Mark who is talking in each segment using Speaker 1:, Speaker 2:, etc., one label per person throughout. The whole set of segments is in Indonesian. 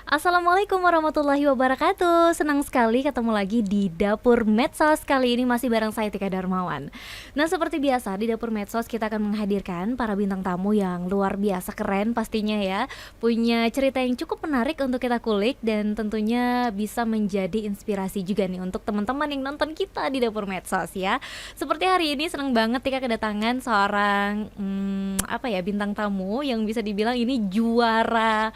Speaker 1: Assalamualaikum warahmatullahi wabarakatuh. Senang sekali ketemu lagi di Dapur Medsos. Kali ini masih bareng saya Tika Darmawan. Nah, seperti biasa di Dapur Medsos kita akan menghadirkan para bintang tamu yang luar biasa keren pastinya ya. Punya cerita yang cukup menarik untuk kita kulik dan tentunya bisa menjadi inspirasi juga nih untuk teman-teman yang nonton kita di Dapur Medsos ya. Seperti hari ini senang banget Tika kedatangan seorang bintang tamu yang bisa dibilang ini juara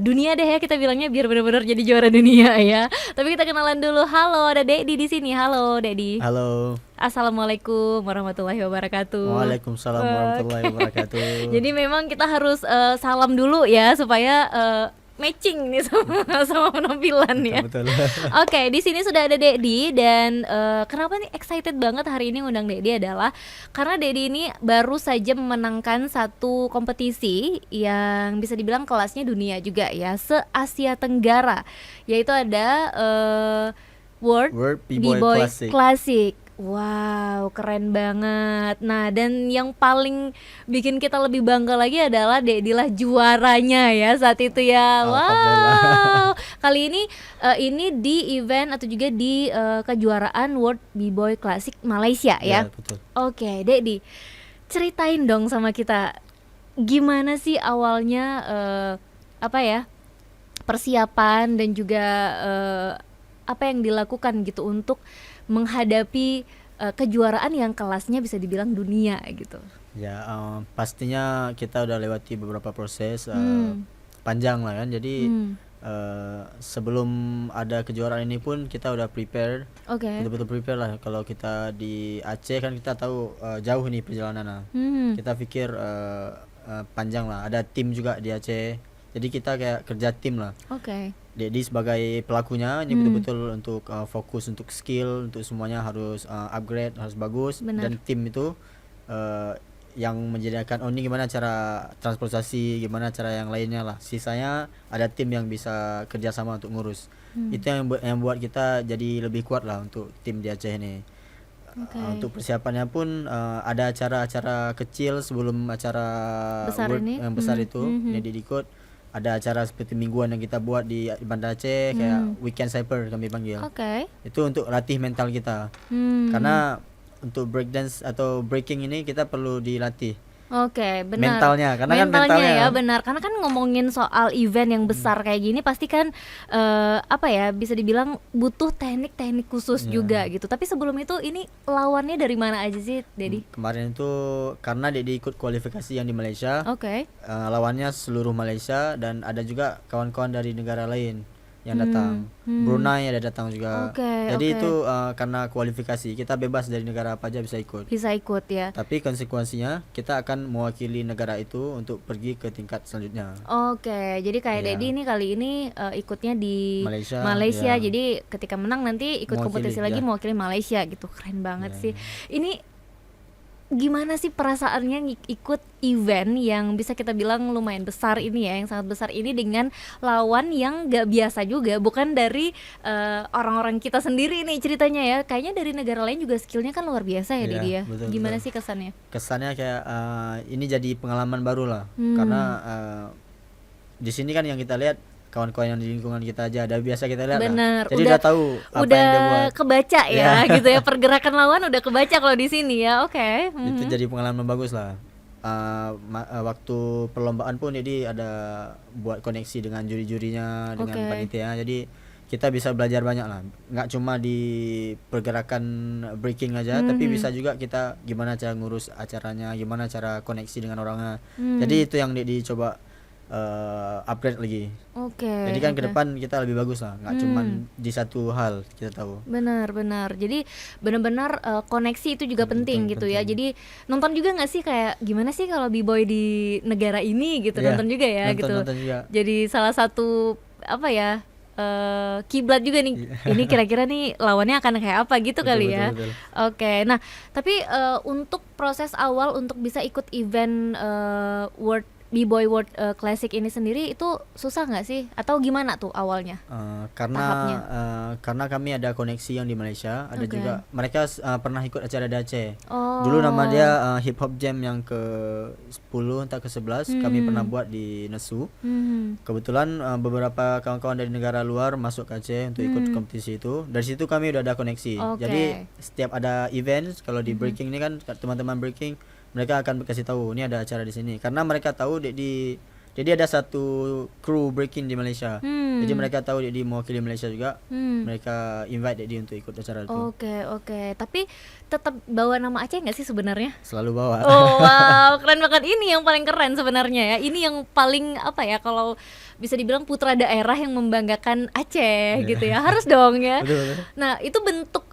Speaker 1: dunia deh ya, kita bilangnya biar benar-benar jadi juara dunia ya. Tapi kita kenalan dulu. Halo, ada Dedi di sini. Halo, Dedi.
Speaker 2: Halo.
Speaker 1: Assalamualaikum warahmatullahi wabarakatuh.
Speaker 2: Waalaikumsalam warahmatullahi wabarakatuh.
Speaker 1: Jadi memang kita harus salam dulu ya supaya matching nih sama penampilan ya.
Speaker 2: Betul.
Speaker 1: Oke, di sini sudah ada Dedi dan kenapa nih excited banget hari ini ngundang Dedi adalah karena Dedi ini baru saja memenangkan satu kompetisi yang bisa dibilang kelasnya dunia juga ya, se-Asia Tenggara, yaitu ada World B-Boy Classic. Wow, keren banget. Nah, dan yang paling bikin kita lebih bangga lagi adalah Dedilah juaranya ya saat itu ya. Wow. Kali ini di event atau juga di kejuaraan World B-Boy Classic Malaysia ya.
Speaker 2: Betul.
Speaker 1: Oke, Dedi, ceritain dong sama kita gimana sih awalnya persiapan dan juga apa yang dilakukan gitu untuk menghadapi kejuaraan yang kelasnya bisa dibilang dunia gitu.
Speaker 2: Ya, pastinya kita udah lewati beberapa proses panjang lah kan. Jadi sebelum ada kejuaraan ini pun kita udah prepare.
Speaker 1: Oke.
Speaker 2: Betul-betul prepare lah. Kalau kita di Aceh kan kita tahu jauh nih perjalanan. Kita pikir panjang lah. Ada tim juga di Aceh. Jadi kita kayak kerja tim lah.
Speaker 1: Oke.
Speaker 2: Jadi sebagai pelakunya ini betul-betul untuk fokus untuk skill, untuk semuanya harus upgrade, harus bagus.
Speaker 1: Benar.
Speaker 2: Dan tim itu yang menjadikan ini gimana cara transportasi, gimana cara yang lainnya lah. Sisanya ada tim yang bisa kerjasama untuk ngurus. Itu yang buat kita jadi lebih kuat lah untuk tim di Aceh ini. Untuk persiapannya pun ada acara-acara kecil sebelum acara
Speaker 1: Besar ini?
Speaker 2: yang besar itu jadi ikut. Ada acara seperti mingguan yang kita buat di Banda Aceh, kayak weekend cyber kami panggil.
Speaker 1: Oke.
Speaker 2: Itu untuk latih mental kita. Karena untuk breakdance atau breaking ini kita perlu dilatih.
Speaker 1: Oke, benar.
Speaker 2: Mentalnya, karena mentalnya
Speaker 1: ya benar. Karena kan ngomongin soal event yang besar kayak gini pasti kan bisa dibilang butuh teknik-teknik khusus juga gitu. Tapi sebelum itu ini lawannya dari mana aja sih, Dedi?
Speaker 2: Kemarin itu karena Dedi ikut kualifikasi yang di Malaysia.
Speaker 1: Oke.
Speaker 2: Lawannya seluruh Malaysia dan ada juga kawan-kawan dari negara lain yang datang. Brunei ada datang juga. Jadi itu karena kualifikasi kita bebas dari negara apa aja bisa ikut.
Speaker 1: Bisa ikut ya.
Speaker 2: Tapi konsekuensinya kita akan mewakili negara itu untuk pergi ke tingkat selanjutnya.
Speaker 1: Oke, jadi kayak Dedi ini kali ini ikutnya di
Speaker 2: Malaysia.
Speaker 1: Jadi ketika menang nanti ikut
Speaker 2: Mewakili,
Speaker 1: kompetisi lagi mewakili Malaysia gitu. Keren banget sih. Ini gimana sih perasaannya ikut event yang bisa kita bilang lumayan besar ini ya, yang sangat besar ini dengan lawan yang gak biasa juga, bukan dari orang-orang kita sendiri nih ceritanya ya, kayaknya dari negara lain juga skillnya kan luar biasa ya Dedi ya. Gimana sih kesannya?
Speaker 2: Kesannya kayak ini jadi pengalaman baru lah, karena di sini kan yang kita lihat kawan-kawan yang di lingkungan kita aja ada biasa kita lihat.
Speaker 1: Bener,
Speaker 2: jadi udah tahu apa
Speaker 1: udah
Speaker 2: yang dia buat.
Speaker 1: Kebaca ya gitu ya, pergerakan lawan udah kebaca kalau di sini ya. Oke.
Speaker 2: Itu jadi pengalaman bagus lah. Waktu perlombaan pun jadi ada buat koneksi dengan juri-jurinya, dengan panitia. Jadi kita bisa belajar banyak lah. Nggak cuma di pergerakan breaking aja, tapi bisa juga kita gimana cara ngurus acaranya, gimana cara koneksi dengan orangnya. Jadi itu yang dicoba upgrade lagi. Jadi kan ke depan kita lebih bagus lah, nggak cuman di satu hal kita tahu.
Speaker 1: Benar. Jadi benar-benar koneksi itu juga penting gitu ya. Jadi nonton juga nggak sih kayak gimana sih kalau B-boy di negara ini gitu, nonton juga ya gitu.
Speaker 2: Nonton juga.
Speaker 1: Jadi salah satu kiblat juga nih. Ini kira-kira nih lawannya akan kayak apa gitu kali ya.
Speaker 2: Betul.
Speaker 1: Oke. Nah, tapi untuk proses awal untuk bisa ikut event World B-Boy World Classic ini sendiri itu susah nggak sih? Atau gimana tuh awalnya? Tahapnya.
Speaker 2: Karena kami ada koneksi yang di Malaysia, ada
Speaker 1: Oke.
Speaker 2: juga mereka pernah ikut acara di Aceh.
Speaker 1: Oh.
Speaker 2: Dulu nama dia Hip Hop Jam yang ke 10 entah ke 11 kami pernah buat di Nesu. Kebetulan beberapa kawan-kawan dari negara luar masuk ke Aceh untuk ikut kompetisi itu. Dari situ kami udah ada koneksi.
Speaker 1: Oke.
Speaker 2: Jadi setiap ada event, kalau di breaking ini kan teman-teman breaking mereka akan kasih tahu ini ada acara di sini karena mereka tahu jadi ada satu kru breaking di Malaysia. Jadi mereka tahu dia mewakili Malaysia juga. Mereka invite dia untuk ikut acara itu.
Speaker 1: Oke. Tapi tetap bawa nama Aceh nggak sih sebenarnya?
Speaker 2: Selalu bawa.
Speaker 1: Oh wow, keren banget. Ini yang paling keren sebenarnya ya. Ini yang paling apa ya, kalau bisa dibilang putra daerah yang membanggakan Aceh gitu ya. Harus dong ya.
Speaker 2: Betul.
Speaker 1: Nah itu bentuk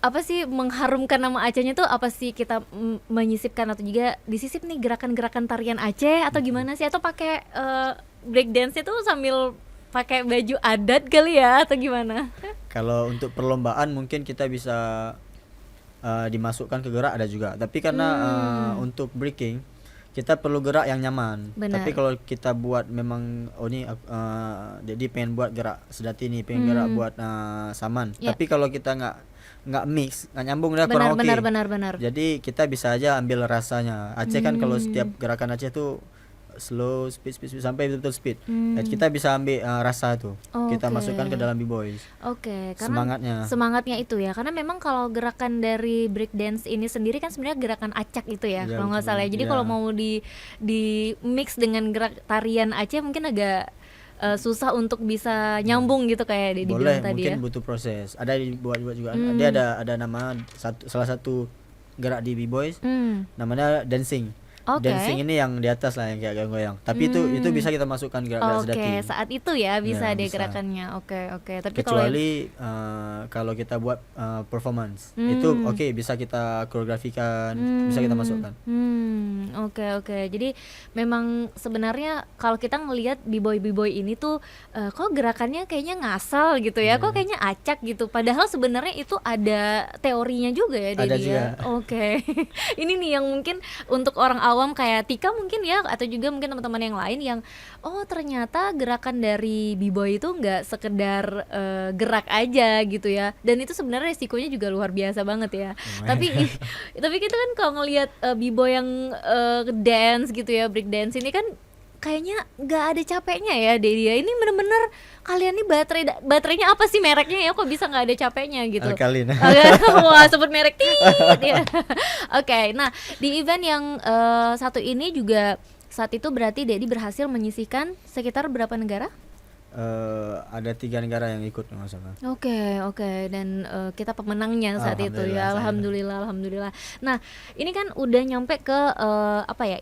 Speaker 1: apa sih mengharumkan nama Acehnya tuh apa sih, kita menyisipkan atau juga disisip nih gerakan-gerakan tarian Aceh atau gimana sih, atau pakai break dance itu sambil pakai baju adat kali ya atau gimana?
Speaker 2: Kalau untuk perlombaan mungkin kita bisa dimasukkan ke gerak ada juga. Tapi karena untuk breaking kita perlu gerak yang nyaman.
Speaker 1: Benar.
Speaker 2: Tapi kalau kita buat memang jadi pengen buat gerak sedati nih, pengen gerak buat saman.
Speaker 1: Ya.
Speaker 2: Tapi kalau kita nggak mix, nggak nyambung udah kurang oke.
Speaker 1: Benar.
Speaker 2: Jadi kita bisa aja ambil rasanya. Aceh kan kalau setiap gerakan Aceh tuh slow, speed sampai betul-betul speed. Kita bisa ambil rasa tuh. Kita
Speaker 1: Oke.
Speaker 2: masukkan ke dalam B-boys.
Speaker 1: Oke, karena
Speaker 2: Semangatnya.
Speaker 1: itu ya. Karena memang kalau gerakan dari break dance ini sendiri kan sebenarnya gerakan acak itu ya,
Speaker 2: Ya,
Speaker 1: kalau nggak salah ya. Jadi
Speaker 2: ya.
Speaker 1: kalau mau di mix dengan gerak tarian Aceh mungkin agak susah untuk bisa nyambung gitu kayak dibilang
Speaker 2: Boleh,
Speaker 1: tadi
Speaker 2: mungkin
Speaker 1: ya.
Speaker 2: butuh proses. Ada dibuat juga. Dia ada nama salah satu gerak di B-boys namanya dancing.
Speaker 1: Oke.
Speaker 2: Dancing ini yang di atas lah, yang kayak goyang-goyang. Tapi itu bisa kita masukkan gerak-gerak sedati.
Speaker 1: Oke, saat itu ya bisa
Speaker 2: Ya,
Speaker 1: deh
Speaker 2: bisa.
Speaker 1: gerakannya. Oke. Tapi kalau
Speaker 2: Kecuali kalau kita buat performance itu bisa kita koreografikan, bisa kita masukkan.
Speaker 1: Oke. Jadi memang sebenarnya kalau kita ngelihat b-boy ini tuh kok gerakannya kayaknya ngasal gitu ya, kok kayaknya acak gitu. Padahal sebenarnya itu ada teorinya juga ya,
Speaker 2: Ada
Speaker 1: Dedi
Speaker 2: juga.
Speaker 1: ya. Oke. Ini nih yang mungkin untuk orang awam kayak Tika mungkin ya, atau juga mungkin teman-teman yang lain yang ternyata gerakan dari b-boy itu nggak sekedar gerak aja gitu ya. Dan itu sebenarnya resikonya juga luar biasa banget ya. Tapi kita kan kalau ngelihat b-boy yang dance gitu ya, break dance ini kan kayaknya nggak ada capeknya ya, Dedi ya. Ini bener-bener kalian nih baterainya apa sih mereknya ya, kok bisa nggak ada capeknya gitu?
Speaker 2: Alkalin.
Speaker 1: Wah, sebut merek tit ya. Oke, nah di event yang satu ini juga saat itu berarti Dedi berhasil menyisihkan sekitar berapa negara?
Speaker 2: Ada 3 negara yang ikut nggak salah.
Speaker 1: Oke. Dan kita pemenangnya saat itu ya. Alhamdulillah. Nah, ini kan udah nyampe ke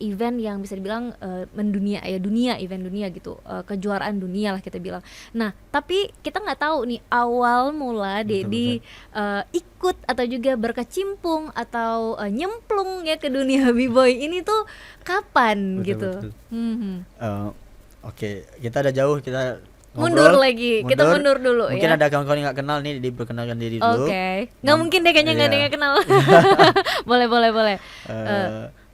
Speaker 1: event yang bisa dibilang mendunia ya, event dunia gitu, kejuaraan dunia lah kita bilang. Nah, tapi kita nggak tahu nih awal mula Dedi ikut atau juga berkecimpung atau nyemplung ya ke dunia b-boy ini tuh kapan gitu.
Speaker 2: Oke, kita ada jauh, kita
Speaker 1: Mundur lagi, kita mundur dulu.
Speaker 2: Mungkin
Speaker 1: ya.
Speaker 2: ada kawan-kawan yang nggak kenal nih, diperkenalkan diri dulu.
Speaker 1: Oke. Nggak mungkin deh kayaknya nggak ada yang kenal. Boleh.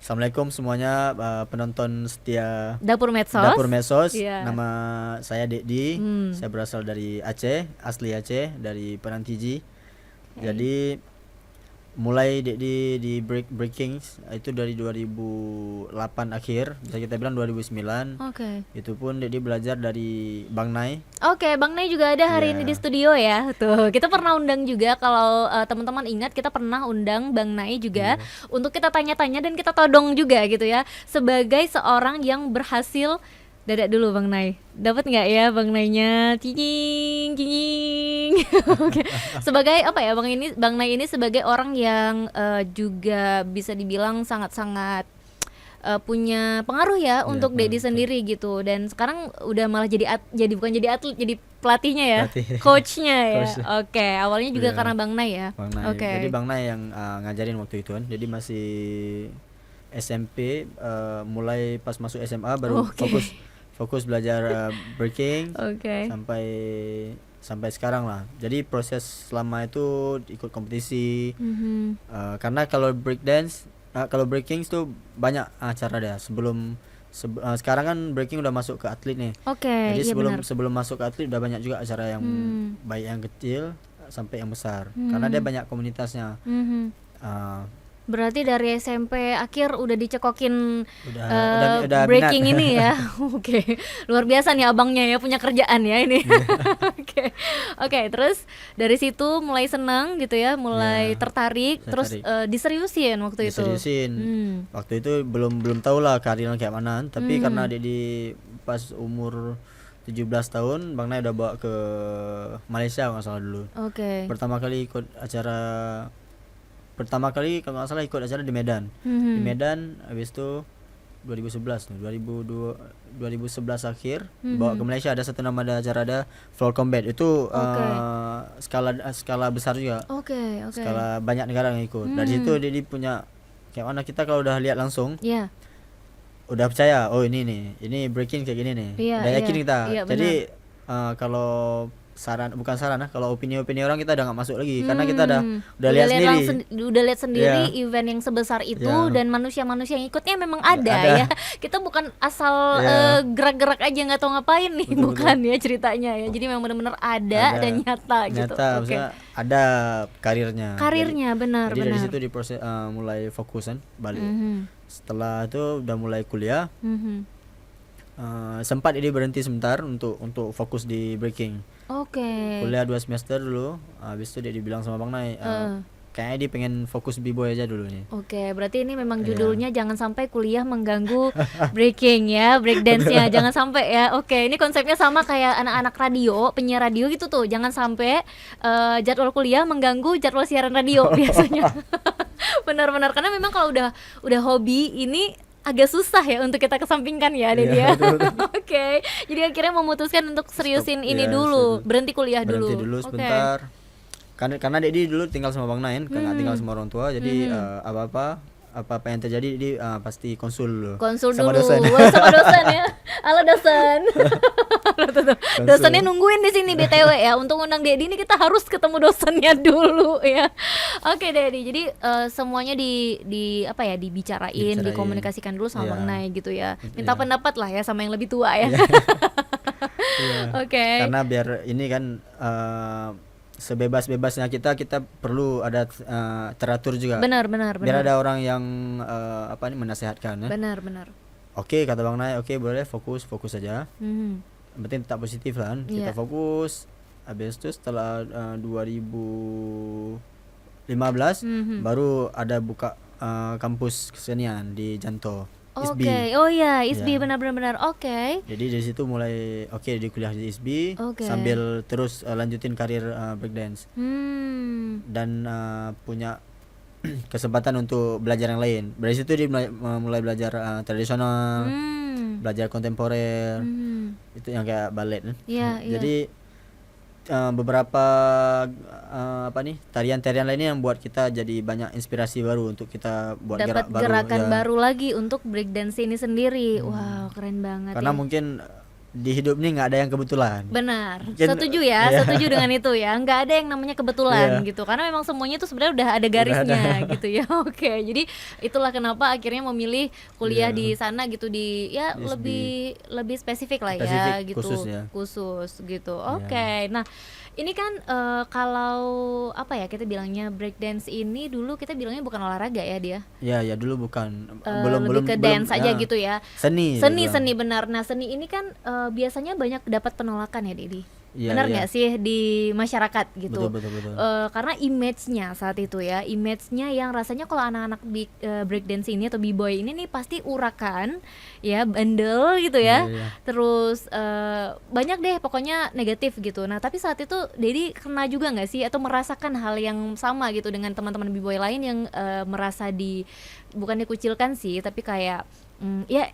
Speaker 2: Assalamualaikum semuanya, penonton setia
Speaker 1: Dapur Medsos.
Speaker 2: Yeah. Nama saya Dedi. Saya berasal dari Aceh, asli Aceh, dari Penantiji. Jadi mulai di breaking itu dari 2008 akhir, bisa kita bilang 2009.
Speaker 1: Oke.
Speaker 2: Itu pun Dedi belajar dari Bang Nai.
Speaker 1: Oke, Bang Nai juga ada hari ini di studio ya. Tuh, kita pernah undang juga, kalau teman-teman ingat kita pernah undang Bang Nai juga untuk kita tanya-tanya dan kita todong juga gitu ya, sebagai seorang yang berhasil. Dadak dulu Bang Nai, dapat nggak ya Bang Nainya? Cing. Oke. Sebagai apa ya, Bang Nai ini sebagai orang yang juga bisa dibilang sangat-sangat punya pengaruh ya untuk Dedi sendiri gitu. Dan sekarang udah malah jadi bukan jadi atlet, jadi pelatihnya ya, coachnya ya. Oke, awalnya juga karena Bang Nai ya. Oke.
Speaker 2: Jadi Bang Nai yang ngajarin waktu itu kan. Jadi masih SMP, mulai pas masuk SMA baru fokus belajar breaking sampai sekarang lah. Jadi proses selama itu ikut kompetisi. Karena kalau breaking tuh banyak acara deh sebelum sekarang kan breaking udah masuk ke atlet nih.
Speaker 1: Oke,
Speaker 2: Jadi
Speaker 1: iya
Speaker 2: sebelum
Speaker 1: benar.
Speaker 2: sebelum masuk ke atlet udah banyak juga acara yang baik yang kecil sampai yang besar. Karena dia banyak komunitasnya.
Speaker 1: Mhm.
Speaker 2: Uh,
Speaker 1: Berarti dari SMP akhir udah dicekokin
Speaker 2: udah
Speaker 1: breaking
Speaker 2: minat.
Speaker 1: ini ya. Oke. Luar biasa nih abangnya ya, punya kerjaan ya ini. Oke. Oke, terus dari situ mulai senang gitu ya, mulai
Speaker 2: Ya,
Speaker 1: tertarik, terus
Speaker 2: tertarik.
Speaker 1: diseriusin waktu itu.
Speaker 2: Diseriusin.
Speaker 1: Hmm.
Speaker 2: Waktu itu belum tahu lah karirnya kayak mana, tapi karena dia di pas umur 17 tahun Bang Nay udah bawa ke Malaysia kalau nggak salah dulu.
Speaker 1: Oke.
Speaker 2: Pertama kali kalau nggak salah ikut acara di Medan. Di Medan habis itu 2011 tuh, 2011 akhir bawa ke Malaysia, ada satu nama ada acara ada floor combat itu skala besar juga.
Speaker 1: Oke.
Speaker 2: Skala banyak negara yang ikut. Dari situ dia punya kayak mana, kita kalau udah lihat langsung
Speaker 1: Iya.
Speaker 2: udah percaya, oh ini breaking kayak gini nih.
Speaker 1: Iya,
Speaker 2: Udah yakin
Speaker 1: iya.
Speaker 2: kita.
Speaker 1: Iya,
Speaker 2: Jadi kalau bukan saran kalau opini orang kita udah nggak masuk lagi karena kita udah lihat sendiri.
Speaker 1: Udah lihat sendiri
Speaker 2: Iya.
Speaker 1: event yang sebesar itu
Speaker 2: Iya.
Speaker 1: dan manusia-manusia yang ikutnya memang ada
Speaker 2: Ada.
Speaker 1: ya. Kita bukan asal
Speaker 2: Iya.
Speaker 1: gerak-gerak aja nggak tahu ngapain nih,
Speaker 2: Betul,
Speaker 1: bukan ya ceritanya ya. Jadi memang benar-benar ada dan nyata gitu.
Speaker 2: Nyata,
Speaker 1: Oke.
Speaker 2: maksudnya ada karirnya.
Speaker 1: Karirnya benar
Speaker 2: Jadi dari
Speaker 1: benar.
Speaker 2: situ diproses mulai fokus kan balik.
Speaker 1: Mhm.
Speaker 2: Setelah itu udah mulai kuliah.
Speaker 1: Mhm.
Speaker 2: Sempat ini berhenti sebentar untuk fokus di breaking.
Speaker 1: Oke.
Speaker 2: Kuliah 2 semester dulu. Habis itu dia dibilang sama Bang Nay, kayaknya dia pengen fokus b-boy aja dulu nih.
Speaker 1: Oke, berarti ini memang
Speaker 2: Iya.
Speaker 1: judulnya jangan sampai kuliah mengganggu breaking ya, break dance-nya. Jangan sampai ya. Oke, ini konsepnya sama kayak anak-anak radio, penyiar radio gitu tuh. Jangan sampai jadwal kuliah mengganggu jadwal siaran radio biasanya. Benar-benar karena memang kalau udah hobi ini agak susah ya untuk kita kesampingkan ya, Dedi ya. Oke. Jadi akhirnya memutuskan untuk seriusin
Speaker 2: Stop,
Speaker 1: ini
Speaker 2: ya,
Speaker 1: dulu,
Speaker 2: serius.
Speaker 1: berhenti kuliah dulu.
Speaker 2: Berhenti dulu
Speaker 1: Oke.
Speaker 2: sebentar. Karena Dedi dulu tinggal sama Bang Nain, kan nggak tinggal sama orang tua, jadi apa yang terjadi dia pasti konsul dulu.
Speaker 1: Konsul
Speaker 2: sama
Speaker 1: dulu.
Speaker 2: dosen.
Speaker 1: Wah, sama dosen ya. Halo dosen. Tuh. Dosennya nungguin di sini BTW ya. Untuk undang Dedi ini kita harus ketemu dosennya dulu ya. Oke Dedi. Jadi semuanya di apa ya, dibicarain, dikomunikasikan dulu sama
Speaker 2: Iya.
Speaker 1: Bang Nay gitu ya. Minta
Speaker 2: Iya.
Speaker 1: pendapat lah ya sama yang lebih tua ya.
Speaker 2: Iya.
Speaker 1: Oke.
Speaker 2: Karena biar ini kan sebebas-bebasnya kita perlu ada teratur juga.
Speaker 1: Benar.
Speaker 2: Biar ada orang yang menasehatkan ya.
Speaker 1: Benar.
Speaker 2: Oke, kata Bang Nay, oke boleh fokus saja.
Speaker 1: Mhm.
Speaker 2: Yang penting tetap positif lah kan. Kita
Speaker 1: Iya.
Speaker 2: fokus. Habis itu setelah 2015 baru ada buka kampus kesenian di Janto. ISB.
Speaker 1: Oke. Oh iya, ISB
Speaker 2: Iya.
Speaker 1: benar. Oke.
Speaker 2: Jadi dari situ mulai di kuliah di ISB
Speaker 1: Oke.
Speaker 2: sambil terus lanjutin karir breakdance dan punya kesempatan untuk belajar yang lain. Dari situ dia mulai belajar tradisional, belajar kontemporer. Itu yang kayak balet kan.
Speaker 1: Iya.
Speaker 2: Jadi beberapa tarian-tarian lainnya yang buat kita jadi banyak inspirasi baru untuk kita buat
Speaker 1: dapat
Speaker 2: gerak baru.
Speaker 1: gerakan
Speaker 2: Ya.
Speaker 1: baru lagi untuk breakdance ini sendiri. Wow, keren banget
Speaker 2: Karena
Speaker 1: ya.
Speaker 2: mungkin di hidup ini nggak ada yang kebetulan.
Speaker 1: Benar,
Speaker 2: Mungkin,
Speaker 1: setuju ya,
Speaker 2: iya.
Speaker 1: setuju dengan itu ya. Nggak ada yang namanya kebetulan
Speaker 2: Iya.
Speaker 1: gitu, karena memang semuanya itu sebenarnya udah ada garisnya gitu ya. Oke, jadi itulah kenapa akhirnya memilih kuliah
Speaker 2: Iya.
Speaker 1: di sana gitu, di ya
Speaker 2: Di SB.
Speaker 1: lebih spesifik lah ya
Speaker 2: Spesifik,
Speaker 1: gitu,
Speaker 2: khusus ya.
Speaker 1: khusus gitu.
Speaker 2: Iya.
Speaker 1: Oke, nah ini kan kalau apa ya kita bilangnya breakdance ini dulu kita bilangnya bukan olahraga ya dia,
Speaker 2: Ya dulu bukan
Speaker 1: lebih ke dance aja gitu ya.
Speaker 2: Seni.
Speaker 1: Seni benar. Nah seni ini kan biasanya banyak dapat penolakan ya Dedi.
Speaker 2: Iya,
Speaker 1: Benar
Speaker 2: iya.
Speaker 1: nggak sih di masyarakat gitu?
Speaker 2: Betul.
Speaker 1: Karena image-nya saat itu ya, image-nya yang rasanya kalau anak-anak breakdance ini atau b-boy ini nih pasti urakan, ya bandel gitu ya.
Speaker 2: Iya.
Speaker 1: Terus banyak deh pokoknya negatif gitu. Nah tapi saat itu Dedi kena juga nggak sih atau merasakan hal yang sama gitu dengan teman-teman b-boy lain yang merasa bukan dikucilkan sih, tapi kayak ya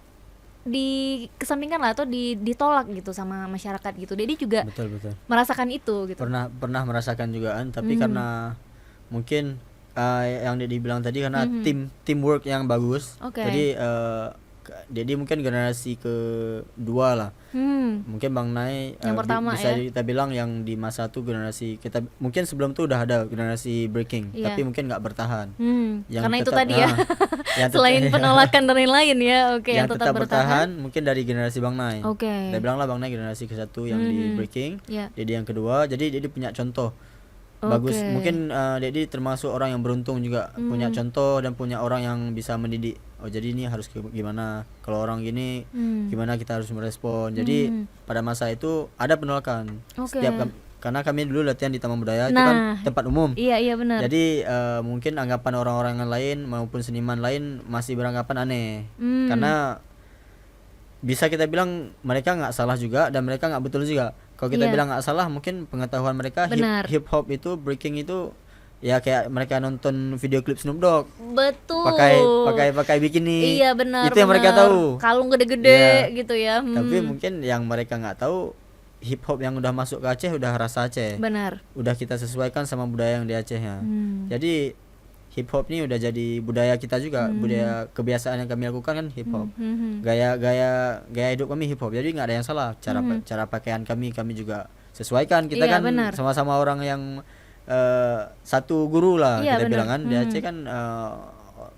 Speaker 1: dikesampingkan lah atau ditolak gitu sama masyarakat gitu. Dedi juga
Speaker 2: Betul.
Speaker 1: merasakan itu gitu.
Speaker 2: Pernah merasakan juga kan, tapi karena mungkin yang dia dibilang tadi karena teamwork yang bagus.
Speaker 1: Oke.
Speaker 2: Jadi Dedi mungkin generasi kedua lah. Mungkin Bang Nai
Speaker 1: Yang pertama
Speaker 2: bisa
Speaker 1: ya.
Speaker 2: kita bilang yang di masa itu generasi kita, mungkin sebelum itu udah ada generasi breaking,
Speaker 1: Iya.
Speaker 2: tapi mungkin nggak bertahan. Yang
Speaker 1: Karena itu
Speaker 2: tetap-
Speaker 1: tadi ya.
Speaker 2: yang tetap-
Speaker 1: Selain penolakan dan lain-lain ya. Oke,
Speaker 2: yang
Speaker 1: yang
Speaker 2: tetap bertahan mungkin dari generasi Bang Nai.
Speaker 1: Oke.
Speaker 2: Kita bilang lah Bang Nai generasi ke-1 yang di breaking,
Speaker 1: Ya.
Speaker 2: Dedi yang kedua. Jadi Dedi punya contoh bagus.
Speaker 1: Oke.
Speaker 2: Mungkin Dedi termasuk orang yang beruntung juga, punya contoh dan punya orang yang bisa mendidik. Oh jadi ini harus gimana, kalau orang gini gimana kita harus merespon. Jadi pada masa itu ada penolakan.
Speaker 1: Oke.
Speaker 2: Karena kami dulu latihan di Taman Budaya, itu
Speaker 1: Nah.
Speaker 2: kan tempat umum.
Speaker 1: Iya benar.
Speaker 2: Jadi mungkin anggapan orang-orang yang lain maupun seniman lain masih beranggapan aneh. Karena bisa kita bilang mereka nggak salah juga dan mereka nggak betul juga. Kalau kita
Speaker 1: Iya.
Speaker 2: bilang nggak salah, mungkin pengetahuan mereka
Speaker 1: Benar.
Speaker 2: hip hop itu, breaking itu ya kayak mereka nonton video klip Snoop Dogg
Speaker 1: Betul.
Speaker 2: pakai bikini.
Speaker 1: Iya benar.
Speaker 2: Itu yang mereka
Speaker 1: benar.
Speaker 2: tahu.
Speaker 1: Kalung gede-gede
Speaker 2: Iya.
Speaker 1: gitu ya.
Speaker 2: Tapi mungkin yang mereka nggak tahu, hip hop yang udah masuk ke Aceh udah rasa Aceh.
Speaker 1: Benar.
Speaker 2: Udah kita sesuaikan sama budaya yang di Acehnya. Jadi hip hop ini udah jadi budaya kita juga, budaya kebiasaan yang kami lakukan kan hip hop. Gaya hidup kami hip hop. Jadi nggak ada yang salah. Cara pakaian kami juga sesuaikan. Kita
Speaker 1: Iya,
Speaker 2: kan
Speaker 1: benar.
Speaker 2: sama-sama orang yang satu guru lah,
Speaker 1: Iya,
Speaker 2: kita
Speaker 1: benar.
Speaker 2: bilang kan di Aceh kan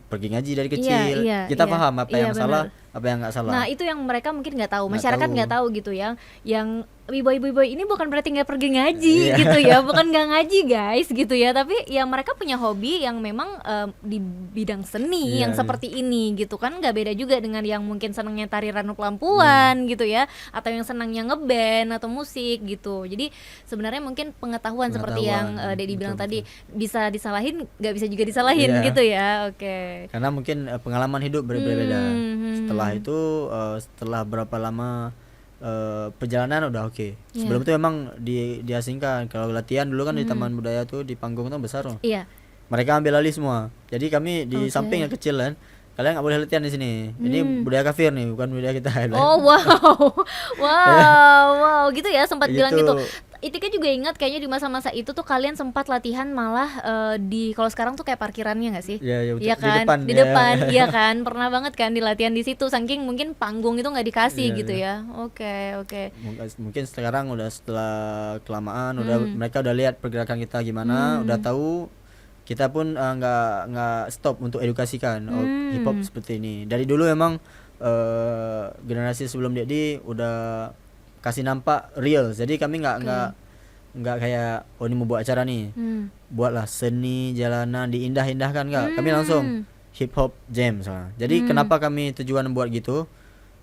Speaker 2: pergi ngaji dari kecil.
Speaker 1: iya,
Speaker 2: Kita
Speaker 1: iya.
Speaker 2: paham apa
Speaker 1: Iya,
Speaker 2: yang salah, apa yang nggak salah.
Speaker 1: Nah itu yang mereka mungkin nggak tahu,
Speaker 2: Nggak
Speaker 1: masyarakat
Speaker 2: tahu.
Speaker 1: nggak tahu gitu ya. Yang boy ini bukan berarti nggak pergi ngaji
Speaker 2: Iya.
Speaker 1: gitu ya, bukan nggak ngaji guys gitu ya. Tapi ya mereka punya hobi yang memang di bidang seni
Speaker 2: Iya,
Speaker 1: yang
Speaker 2: iya.
Speaker 1: seperti ini gitu kan, nggak beda juga dengan yang mungkin senangnya tari Ranu Pelampuan gitu ya, atau yang senangnya ngeband atau musik gitu. Jadi sebenarnya mungkin pengetahuan seperti yang
Speaker 2: Pengetahuan,
Speaker 1: Dedi bilang
Speaker 2: betul,
Speaker 1: tadi, bisa disalahin nggak bisa juga disalahin
Speaker 2: Iya.
Speaker 1: gitu ya. Oke.
Speaker 2: Karena mungkin pengalaman hidup berbeda-beda.
Speaker 1: Hmm.
Speaker 2: Setelah itu setelah berapa lama perjalanan udah oke.
Speaker 1: Iya.
Speaker 2: Sebelum itu memang diasingkan. Kalau latihan dulu kan di Taman Budaya tuh di panggung tuh besar loh.
Speaker 1: Iya.
Speaker 2: Mereka ambil alih semua. Jadi kami di
Speaker 1: Oke.
Speaker 2: samping yang kecil kan. Kalian nggak boleh latihan di sini. Ini budaya kafir nih, bukan budaya kita.
Speaker 1: Oh wow, gitu ya, sempat bilang
Speaker 2: Gitu.
Speaker 1: gitu. Itika juga ingat kayaknya di masa-masa itu tuh kalian sempat latihan malah di, kalau sekarang tuh kayak parkirannya nggak sih?
Speaker 2: Iya,
Speaker 1: Iya
Speaker 2: di
Speaker 1: kan,
Speaker 2: depan,
Speaker 1: di
Speaker 2: ya.
Speaker 1: depan, iya kan, pernah banget kan di latihan di situ, saking mungkin panggung itu nggak dikasih
Speaker 2: Iya,
Speaker 1: gitu
Speaker 2: iya.
Speaker 1: ya. Oke.
Speaker 2: Mungkin sekarang udah setelah kelamaan udah mereka udah lihat pergerakan kita gimana, udah tahu. Kita pun nggak stop untuk edukasikan. Oh, hip hop seperti ini. Dari dulu memang generasi sebelum Dedi udah kasih nampak real. Jadi kami nggak kayak oh ini mau buat acara nih, buatlah seni jalanan diindah-indahkan nggak. Kami langsung hip hop jam misalnya. Jadi kenapa kami tujuan buat gitu,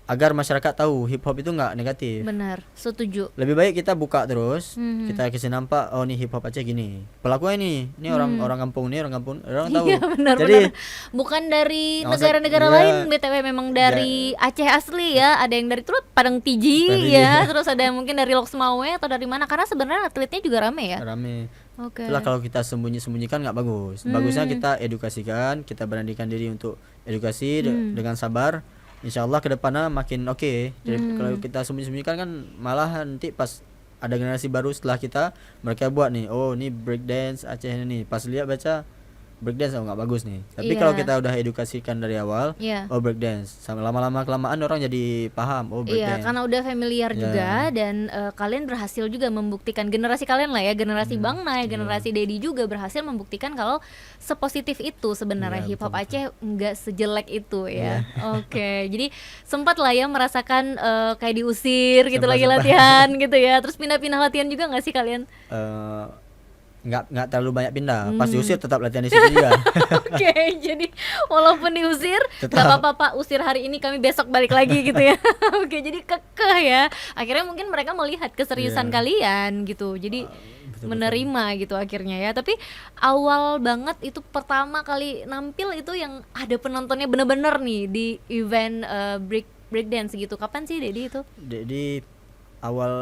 Speaker 2: agar masyarakat tahu hip hop itu nggak negatif.
Speaker 1: Benar, setuju.
Speaker 2: Lebih baik kita buka terus, kita kasih nampak oh nih hip hop Aceh gini, pelakunya ini orang kampung nih, orang tahu.
Speaker 1: Iya benar.
Speaker 2: Jadi
Speaker 1: Bukan dari
Speaker 2: nggak usah-
Speaker 1: negara-negara
Speaker 2: iya.
Speaker 1: lain, BTW memang dari Aceh asli ya. Ada yang dari terus Padang Tiji ya, terus ada yang mungkin dari Lok Sumawe atau dari mana, karena sebenarnya atletnya juga rame ya.
Speaker 2: rame.
Speaker 1: Oke.
Speaker 2: Itulah kalau kita sembunyi-sembunyikan nggak bagus. Bagusnya kita edukasikan, kita beranikan diri untuk edukasi dengan sabar. Insya Allah kedepannya makin oke. Jadi kalau kita sembunyi-sembunyikan kan malah nanti pas ada generasi baru setelah kita, mereka buat nih, oh ini breakdance Aceh ini. Pas lihat baca breakdance oh nggak bagus nih. Tapi
Speaker 1: Iya.
Speaker 2: kalau kita udah edukasikan dari awal,
Speaker 1: Iya.
Speaker 2: oh breakdance. Sama lama-lama kelamaan orang jadi paham, oh
Speaker 1: Iya,
Speaker 2: breakdance.
Speaker 1: karena udah familiar
Speaker 2: Ya.
Speaker 1: juga dan kalian berhasil juga membuktikan, generasi kalian lah ya, generasi Bang Nay, generasi Dedi juga berhasil membuktikan kalau sepositif itu sebenarnya
Speaker 2: Iya,
Speaker 1: hip hop
Speaker 2: betul,
Speaker 1: Aceh nggak sejelek itu ya. Oke, jadi sempat lah ya merasakan kayak diusir gitu lagi
Speaker 2: Sempat.
Speaker 1: latihan gitu ya. Terus pindah-pindah latihan juga nggak sih kalian?
Speaker 2: Nggak terlalu banyak pindah. Pas diusir tetap latihan di situ juga.
Speaker 1: Oke, jadi walaupun diusir,
Speaker 2: Tetap.
Speaker 1: nggak apa-apa Pak, usir hari ini kami besok balik lagi gitu ya. Oke, jadi kekeh ya. Akhirnya mungkin mereka melihat keseriusan
Speaker 2: Iya.
Speaker 1: kalian gitu. Jadi menerima gitu akhirnya ya. Tapi awal banget itu pertama kali nampil itu yang ada penontonnya bener-bener nih di event breakdance gitu. Kapan sih Dedi itu?
Speaker 2: Jadi awal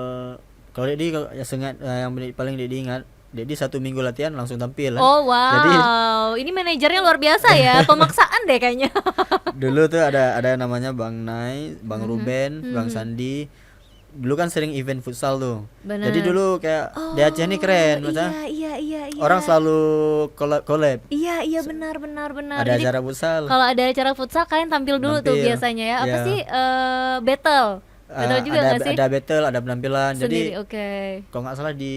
Speaker 2: kalau Dedi yang paling Dedi ingat, Dedi 1 minggu latihan langsung tampil.
Speaker 1: Oh wow,
Speaker 2: Jadi
Speaker 1: ini manajernya luar biasa ya, pemaksaan deh kayaknya.
Speaker 2: dulu tuh ada namanya Bang Nai, Bang Ruben, Bang Sandi. dulu kan sering event futsal tuh.
Speaker 1: Benar.
Speaker 2: Jadi dulu kayak di Aceh ini keren, maksudnya
Speaker 1: Iya.
Speaker 2: orang selalu collab.
Speaker 1: Iya benar.
Speaker 2: Ada
Speaker 1: Jadi
Speaker 2: acara futsal.
Speaker 1: kalau ada acara futsal kalian tampil dulu tuh
Speaker 2: Tampil.
Speaker 1: biasanya ya. Apa
Speaker 2: Iya.
Speaker 1: sih battle? Battle juga nggak sih?
Speaker 2: Ada battle, ada penampilan.
Speaker 1: Sendiri,
Speaker 2: Jadi
Speaker 1: oke.
Speaker 2: kalau nggak salah di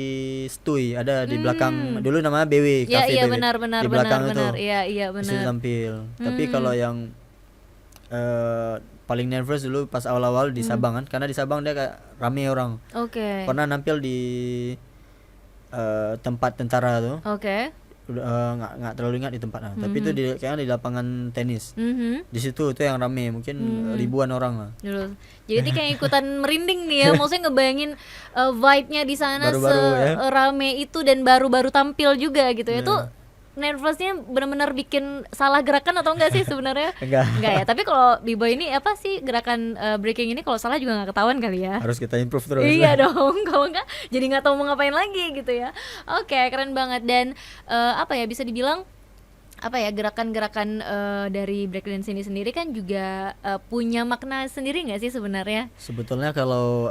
Speaker 2: Stui ada di belakang, dulu namanya BW,
Speaker 1: Iya
Speaker 2: Cafe
Speaker 1: iya
Speaker 2: BW.
Speaker 1: benar
Speaker 2: Di belakang itu
Speaker 1: Iya
Speaker 2: di situ
Speaker 1: benar.
Speaker 2: tampil. Tapi kalau yang paling nervous dulu pas awal-awal di Sabang kan, karena di Sabang dia kayak rame orang.
Speaker 1: Oke.
Speaker 2: Pernah nampil di tempat tentara tuh.
Speaker 1: Oke.
Speaker 2: Udah nggak terlalu ingat di tempatnya, tapi itu kayaknya di lapangan tenis. Di situ itu yang rame, mungkin ribuan orang lah.
Speaker 1: Dulu. Jadi kayak ikutan merinding nih ya, maksudnya ngebayangin vibe-nya di sana
Speaker 2: Baru-baru ya.
Speaker 1: serame itu dan baru-baru tampil juga gitu ya. Itu nervousnya benar-benar bikin salah gerakan atau enggak sih sebenarnya? Enggak ya, tapi kalau B-boy ini apa sih gerakan breaking ini kalau salah juga nggak ketahuan kali ya.
Speaker 2: Harus kita improve terus.
Speaker 1: Iya dong, kalau enggak jadi nggak tahu mau ngapain lagi gitu ya. Oke, keren banget. Dan apa ya, bisa dibilang apa ya, gerakan-gerakan dari breakdance ini sendiri kan juga punya makna sendiri nggak sih sebenarnya?
Speaker 2: Sebetulnya kalau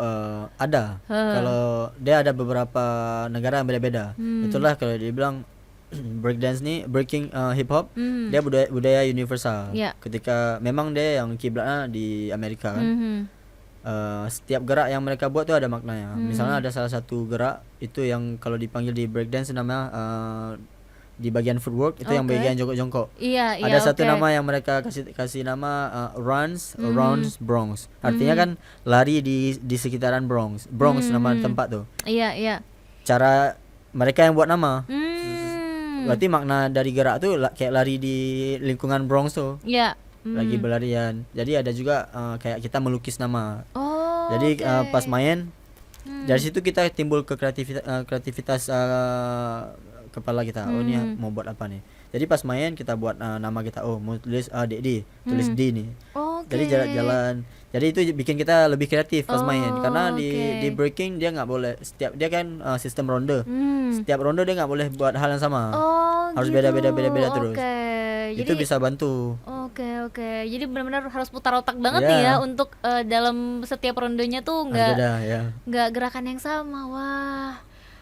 Speaker 2: kalau dia ada beberapa negara yang beda-beda. Itulah kalau dibilang breakdance nih, breaking hip hop, dia budaya universal.
Speaker 1: Yeah.
Speaker 2: Ketika memang dia yang kiblatnya di Amerika kan. Setiap gerak yang mereka buat tuh ada maknanya. Misalnya ada salah satu gerak itu yang kalau dipanggil di breakdance namanya di bagian footwork itu yang bagian jongkok-jongkok.
Speaker 1: Iya,
Speaker 2: Ada satu nama yang mereka kasih nama runs around Bronx. Artinya kan lari di sekitaran Bronx. Bronx nama tempat tuh.
Speaker 1: Iya.
Speaker 2: Cara mereka yang buat nama. Berarti makna dari gerak tuh kayak lari di lingkungan Bronx tuh.
Speaker 1: Iya.
Speaker 2: Lagi berlarian. Jadi ada juga kayak kita melukis nama.
Speaker 1: Oh.
Speaker 2: Jadi pas main dari situ kita timbul ke kreativitas kepala kita. Oh ini mau buat apa nih? Jadi pas main kita buat nama kita. Oh mau tulis Dedi, tulis D nih. Jadi jalan-jalan. Jadi itu bikin kita lebih kreatif pas main, karena di breaking dia nggak boleh dia kan sistem ronde. Setiap ronde dia nggak boleh buat hal yang sama. Harus
Speaker 1: gitu.
Speaker 2: beda terus.
Speaker 1: Jadi
Speaker 2: Itu bisa bantu.
Speaker 1: Oke. Jadi benar-benar harus putar otak banget nih ya untuk dalam setiap rondenya tuh nggak gerakan yang sama. Wah.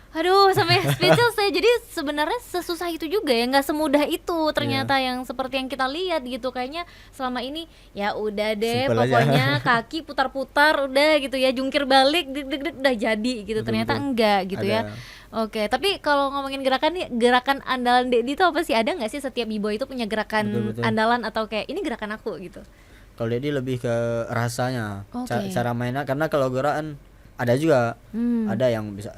Speaker 1: Aduh, sampai speechless saya. Jadi sebenarnya sesusah itu juga ya, nggak semudah itu ternyata yang seperti yang kita lihat gitu. Kayaknya selama ini ya udah deh,
Speaker 2: Simple
Speaker 1: pokoknya
Speaker 2: aja.
Speaker 1: kaki putar-putar udah gitu ya, jungkir balik deg udah jadi gitu. Ternyata enggak gitu ya. Oke, tapi kalau ngomongin gerakan nih, gerakan andalan Dedi itu apa sih? Ada nggak sih setiap b-boy itu punya gerakan andalan atau kayak ini gerakan aku gitu?
Speaker 2: Kalau Dedi lebih ke rasanya, cara mainnya. Karena kalau gerakan ada juga, ada yang bisa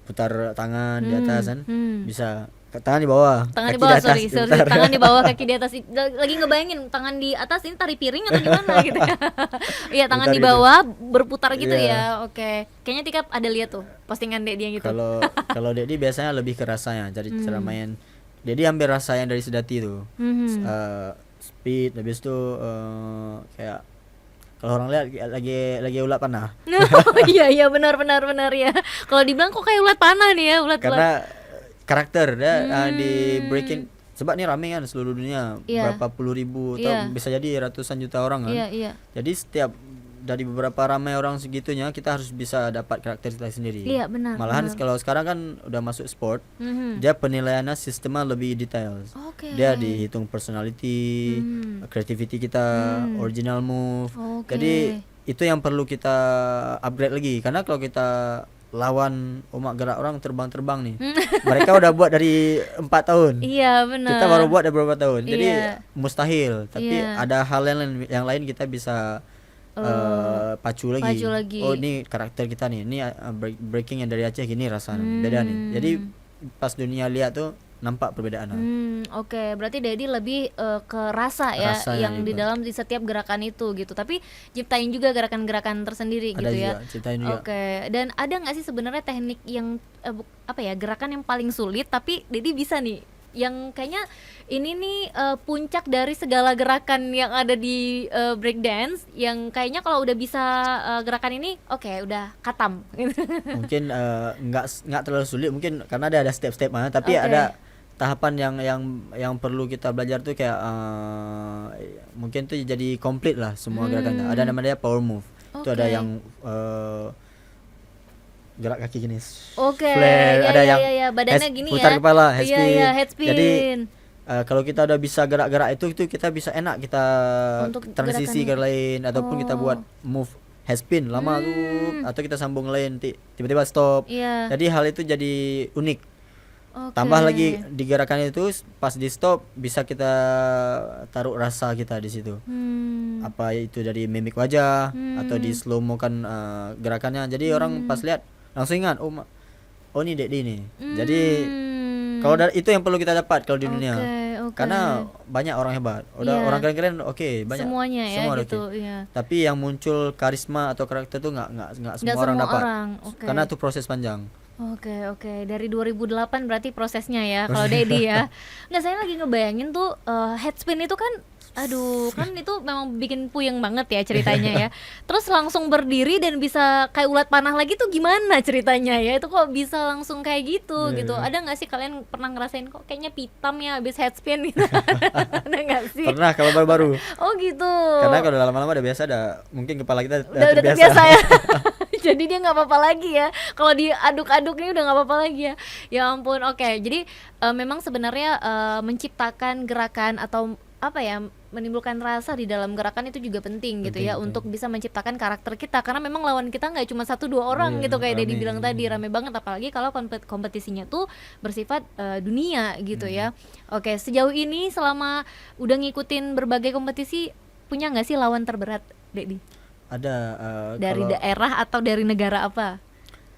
Speaker 2: putar tangan di atas kan, bisa tangan di bawah,
Speaker 1: tangan di
Speaker 2: kaki
Speaker 1: bawah,
Speaker 2: atas,
Speaker 1: sorry, tangan di bawah, kaki di atas. Lagi ngebayangin tangan di atas ini tari piring atau gimana gitu ya? Iya, tangan
Speaker 2: Putar
Speaker 1: di bawah berputar gitu ya. Oke, kayaknya Tika ada lihat tuh postingan Dedi yang gitu.
Speaker 2: Kalau Dedi biasanya lebih ke rasanya, jadi cara main. Dedi ambil rasa yang dari Sedati tuh, speed, habis itu kayak kalau orang lihat lagi ulat panah.
Speaker 1: Iya benar ya. Kalau dibilang kok kayak ulat panah nih ya, ulat.
Speaker 2: Karena karakter dia di breaking, sebab ini rame kan seluruh dunia, berapa puluh ribu atau bisa jadi ratusan juta orang kan. Jadi setiap dari beberapa ramai orang segitunya kita harus bisa dapat karakter kita sendiri.
Speaker 1: Iya benar.
Speaker 2: Malahan kalau sekarang kan udah masuk sport, dia penilaiannya sistemnya lebih detail. Dia dihitung personality, creativity kita, original move. Jadi itu yang perlu kita upgrade lagi, karena kalau kita lawan umat gerak orang terbang-terbang nih, mereka udah buat dari 4 tahun.
Speaker 1: Iya benar.
Speaker 2: Kita baru buat dari beberapa tahun. Jadi mustahil. Tapi ada hal yang lain kita bisa pacu lagi. Oh ini karakter kita nih, ini breaking yang dari Aceh gini rasanya, beda nih. Jadi pas dunia lihat tuh nampak perbedaan.
Speaker 1: Oke, berarti Dedi lebih ke rasa ya, yang di dalam di setiap gerakan itu gitu. Tapi ciptain juga gerakan-gerakan tersendiri
Speaker 2: ada
Speaker 1: gitu
Speaker 2: juga,
Speaker 1: ya.
Speaker 2: ciptain juga.
Speaker 1: Oke, dan ada nggak sih sebenarnya teknik yang apa ya, gerakan yang paling sulit tapi Dedi bisa nih, yang kayaknya ini nih puncak dari segala gerakan yang ada di breakdance, yang kayaknya kalau udah bisa gerakan ini udah katam.
Speaker 2: Mungkin nggak terlalu sulit mungkin karena ada step-step tapi ada tahapan yang perlu kita belajar tuh kayak mungkin tuh jadi komplit lah semua gerakan. Ada namanya power move. Itu ada
Speaker 1: Oke.
Speaker 2: yang gerak kaki gini.
Speaker 1: Oke,
Speaker 2: Flare,
Speaker 1: ya
Speaker 2: ada
Speaker 1: ya
Speaker 2: yang
Speaker 1: ya ya, badannya
Speaker 2: head,
Speaker 1: gini
Speaker 2: putar
Speaker 1: ya.
Speaker 2: kepala, head
Speaker 1: Iya iya,
Speaker 2: spin.
Speaker 1: head
Speaker 2: Jadi
Speaker 1: spin.
Speaker 2: kalau kita udah bisa gerak-gerak itu kita bisa enak kita
Speaker 1: Untuk
Speaker 2: transisi ke
Speaker 1: gerakannya.
Speaker 2: lain ataupun kita buat
Speaker 1: Oh.
Speaker 2: move head spin lama tuh
Speaker 1: Hmm.
Speaker 2: atau kita sambung lain tiba-tiba stop.
Speaker 1: Iya.
Speaker 2: Jadi hal itu jadi unik.
Speaker 1: Oke.
Speaker 2: Tambah lagi di gerakan itu pas di stop bisa kita taruh rasa kita di situ.
Speaker 1: Hmm.
Speaker 2: Apa itu dari mimik wajah atau di
Speaker 1: Hmm.
Speaker 2: slow mo kan gerakannya. Jadi orang pas lihat langsung ingat oh ini Dek ini. Jadi kalau itu yang perlu kita dapat kalau di dunia.
Speaker 1: Oke, oke.
Speaker 2: Karena banyak orang hebat. Udah
Speaker 1: Iya.
Speaker 2: orang keren-keren banyak.
Speaker 1: Semuanya ya
Speaker 2: Semua udah
Speaker 1: gitu,
Speaker 2: oke.
Speaker 1: iya.
Speaker 2: Tapi yang muncul karisma atau karakter tuh nggak
Speaker 1: Nggak
Speaker 2: semua orang
Speaker 1: semua
Speaker 2: dapat.
Speaker 1: orang, oke.
Speaker 2: Karena itu proses panjang.
Speaker 1: Oke oke, dari 2008 berarti prosesnya ya kalau Dedi ya. Nggak, saya lagi ngebayangin tuh head spin itu kan, aduh kan itu memang bikin puyeng banget ya ceritanya ya. Terus langsung berdiri dan bisa kayak ulat panah lagi tuh gimana ceritanya ya? Itu kok bisa langsung kayak gitu gitu? Ada nggak sih kalian pernah ngerasain kok kayaknya pitam ya habis head spin gitu? Ada nggak sih?
Speaker 2: Pernah kalau baru-baru.
Speaker 1: Oh gitu.
Speaker 2: Karena kalau lama-lama udah biasa mungkin kepala kita
Speaker 1: Udah terbiasa ya. Jadi dia nggak apa-apa lagi ya kalau diaduk-aduk ini, udah nggak apa-apa lagi ya. Ya ampun. Oke, jadi memang sebenarnya menciptakan gerakan atau apa ya, menimbulkan rasa di dalam gerakan itu juga penting gitu ya,
Speaker 2: Penting.
Speaker 1: untuk bisa menciptakan karakter kita, karena memang lawan kita nggak cuma 1-2 orang
Speaker 2: Iya,
Speaker 1: gitu kayak Dedi
Speaker 2: rame.
Speaker 1: bilang tadi, rame banget, apalagi kalau kompetisinya tuh bersifat dunia gitu ya. Oke, sejauh ini selama udah ngikutin berbagai kompetisi, punya nggak sih lawan terberat, Dedi?
Speaker 2: Ada
Speaker 1: Dari
Speaker 2: kalau
Speaker 1: daerah atau dari negara apa?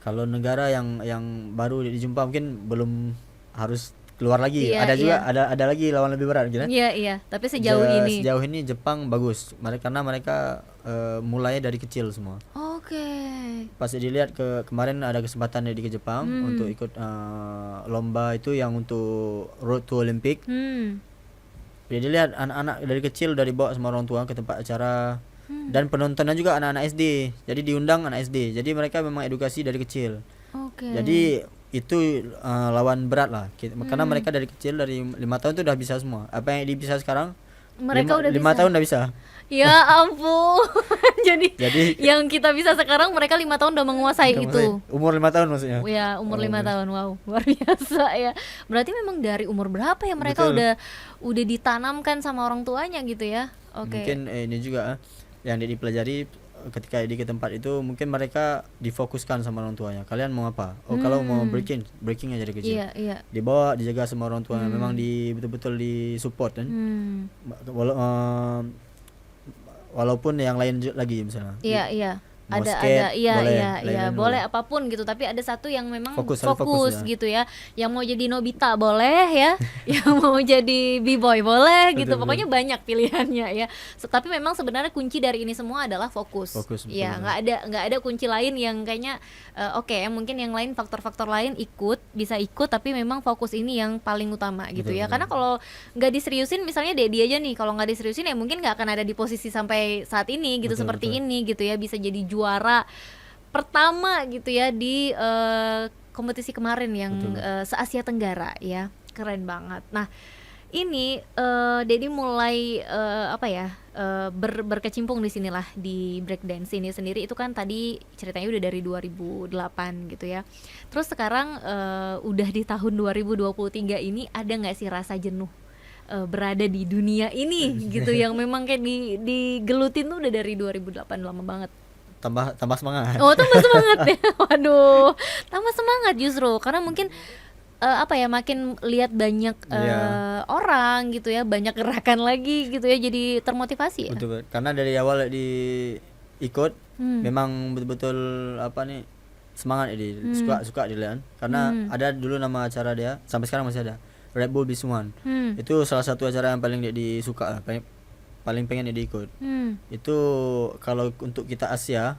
Speaker 2: kalau negara yang baru dijumpa mungkin belum harus keluar lagi.
Speaker 1: Iya,
Speaker 2: Ada juga
Speaker 1: iya.
Speaker 2: ada lagi lawan lebih berat gitu.
Speaker 1: Iya iya, tapi sejauh ini.
Speaker 2: Sejauh ini Jepang bagus. Karena mereka mulainya dari kecil semua.
Speaker 1: Oke.
Speaker 2: Pas dilihat kemarin ada kesempatan dia ke Jepang untuk ikut lomba itu yang untuk Road to Olympic. Jadi lihat anak-anak dari kecil udah dibawa sama orang tua ke tempat acara dan penontonnya juga anak-anak SD. Jadi diundang anak SD. Jadi mereka memang edukasi dari kecil.
Speaker 1: Oke.
Speaker 2: Jadi itu lawan berat lah. Karena mereka dari kecil dari 5 tahun itu udah bisa semua. Apa yang dia bisa sekarang?
Speaker 1: Mereka udah
Speaker 2: 5
Speaker 1: bisa.
Speaker 2: tahun udah bisa.
Speaker 1: Ya ampun. Jadi yang kita bisa sekarang mereka 5 tahun udah menguasai itu.
Speaker 2: Umur 5 tahun maksudnya.
Speaker 1: Ya, umur 5 tahun. Wow, luar biasa ya. Berarti memang dari umur berapa ya mereka
Speaker 2: Betul.
Speaker 1: udah ditanamkan sama orang tuanya gitu ya. Oke.
Speaker 2: Mungkin ini juga yang dia dipelajari ketika di ke tempat itu, mungkin mereka difokuskan sama orang tuanya. Kalian mau apa? Kalau mau breaking aja dari kecil.
Speaker 1: Iya, iya.
Speaker 2: Dibawa, dijaga sama orang tuanya. Memang betul-betul disupport kan. Walaupun yang lain lagi misalnya.
Speaker 1: Iya, iya.
Speaker 2: Mau
Speaker 1: Ada
Speaker 2: skate,
Speaker 1: iya
Speaker 2: boleh,
Speaker 1: iya
Speaker 2: lain-lain
Speaker 1: iya,
Speaker 2: boleh.
Speaker 1: boleh apapun gitu, tapi ada satu yang memang
Speaker 2: Fokus, harus
Speaker 1: fokus
Speaker 2: fokus ya.
Speaker 1: gitu ya. Yang mau jadi Nobita boleh ya. Yang mau jadi B-boy boleh gitu.
Speaker 2: Betul,
Speaker 1: Pokoknya banyak pilihannya ya. Tapi memang sebenarnya kunci dari ini semua adalah fokus.
Speaker 2: Fokus, betul,
Speaker 1: Ya, nggak ada kunci lain yang kayaknya oke, mungkin yang lain faktor-faktor lain bisa ikut, tapi memang fokus ini yang paling utama gitu
Speaker 2: Betul,
Speaker 1: ya.
Speaker 2: betul.
Speaker 1: Karena kalau nggak diseriusin, misalnya Dedi aja nih, kalau nggak diseriusin ya mungkin nggak akan ada di posisi sampai saat ini gitu,
Speaker 2: Betul,
Speaker 1: seperti
Speaker 2: betul.
Speaker 1: ini gitu ya, bisa jadi juara pertama gitu ya di kompetisi kemarin yang
Speaker 2: Betul.
Speaker 1: se-Asia Tenggara ya, keren banget. Nah ini Dedi mulai berkecimpung di sinilah di breakdance ini sendiri, itu kan tadi ceritanya udah dari 2008 gitu ya. Terus sekarang udah di tahun 2023 ini, ada nggak sih rasa jenuh berada di dunia ini gitu, yang memang kayak digelutin tuh udah dari 2008, lama banget.
Speaker 2: Tambah semangat.
Speaker 1: Oh, tambah semangat ya. Waduh, tambah semangat justru karena mungkin makin lihat banyak orang gitu ya, banyak gerakan lagi gitu ya, jadi termotivasi ya.
Speaker 2: Betul. Karena dari awal ikut memang betul-betul semangat dia. Suka dilihat. Karena ada dulu nama acara dia, sampai sekarang masih ada, Red Bull Beast One. Itu salah satu acara yang paling dia disuka, paling pengen dia ikut. Itu kalau untuk kita Asia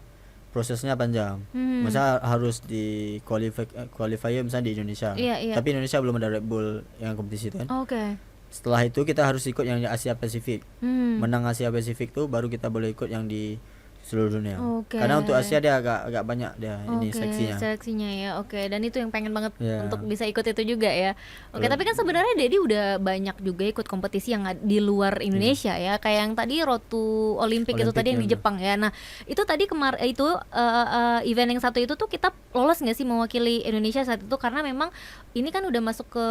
Speaker 2: prosesnya panjang. Masa harus di qualifier misalnya di Indonesia.
Speaker 1: Iya.
Speaker 2: Tapi Indonesia belum ada Red Bull yang kompetisi itu kan.
Speaker 1: Oke.
Speaker 2: Setelah itu kita harus ikut yang di Asia Pasifik. Menang Asia Pasifik tuh baru kita boleh ikut yang di seluruh dunia.
Speaker 1: Oke.
Speaker 2: Karena untuk Asia dia agak banyak dia ini
Speaker 1: Oke,
Speaker 2: seleksinya.
Speaker 1: seleksinya ya. Oke, dan itu yang pengen banget
Speaker 2: Ya.
Speaker 1: untuk bisa ikut itu juga ya. Oke,
Speaker 2: Kalau-
Speaker 1: tapi kan sebenarnya Dedi udah banyak juga ikut kompetisi yang di luar Indonesia ya. Kayak yang tadi Road to Olympic itu
Speaker 2: Olympic
Speaker 1: tadi yang di
Speaker 2: ya,
Speaker 1: Jepang ya. Nah, itu tadi itu event yang satu itu tuh kita lolos nggak sih mewakili Indonesia saat itu, karena memang ini kan udah masuk ke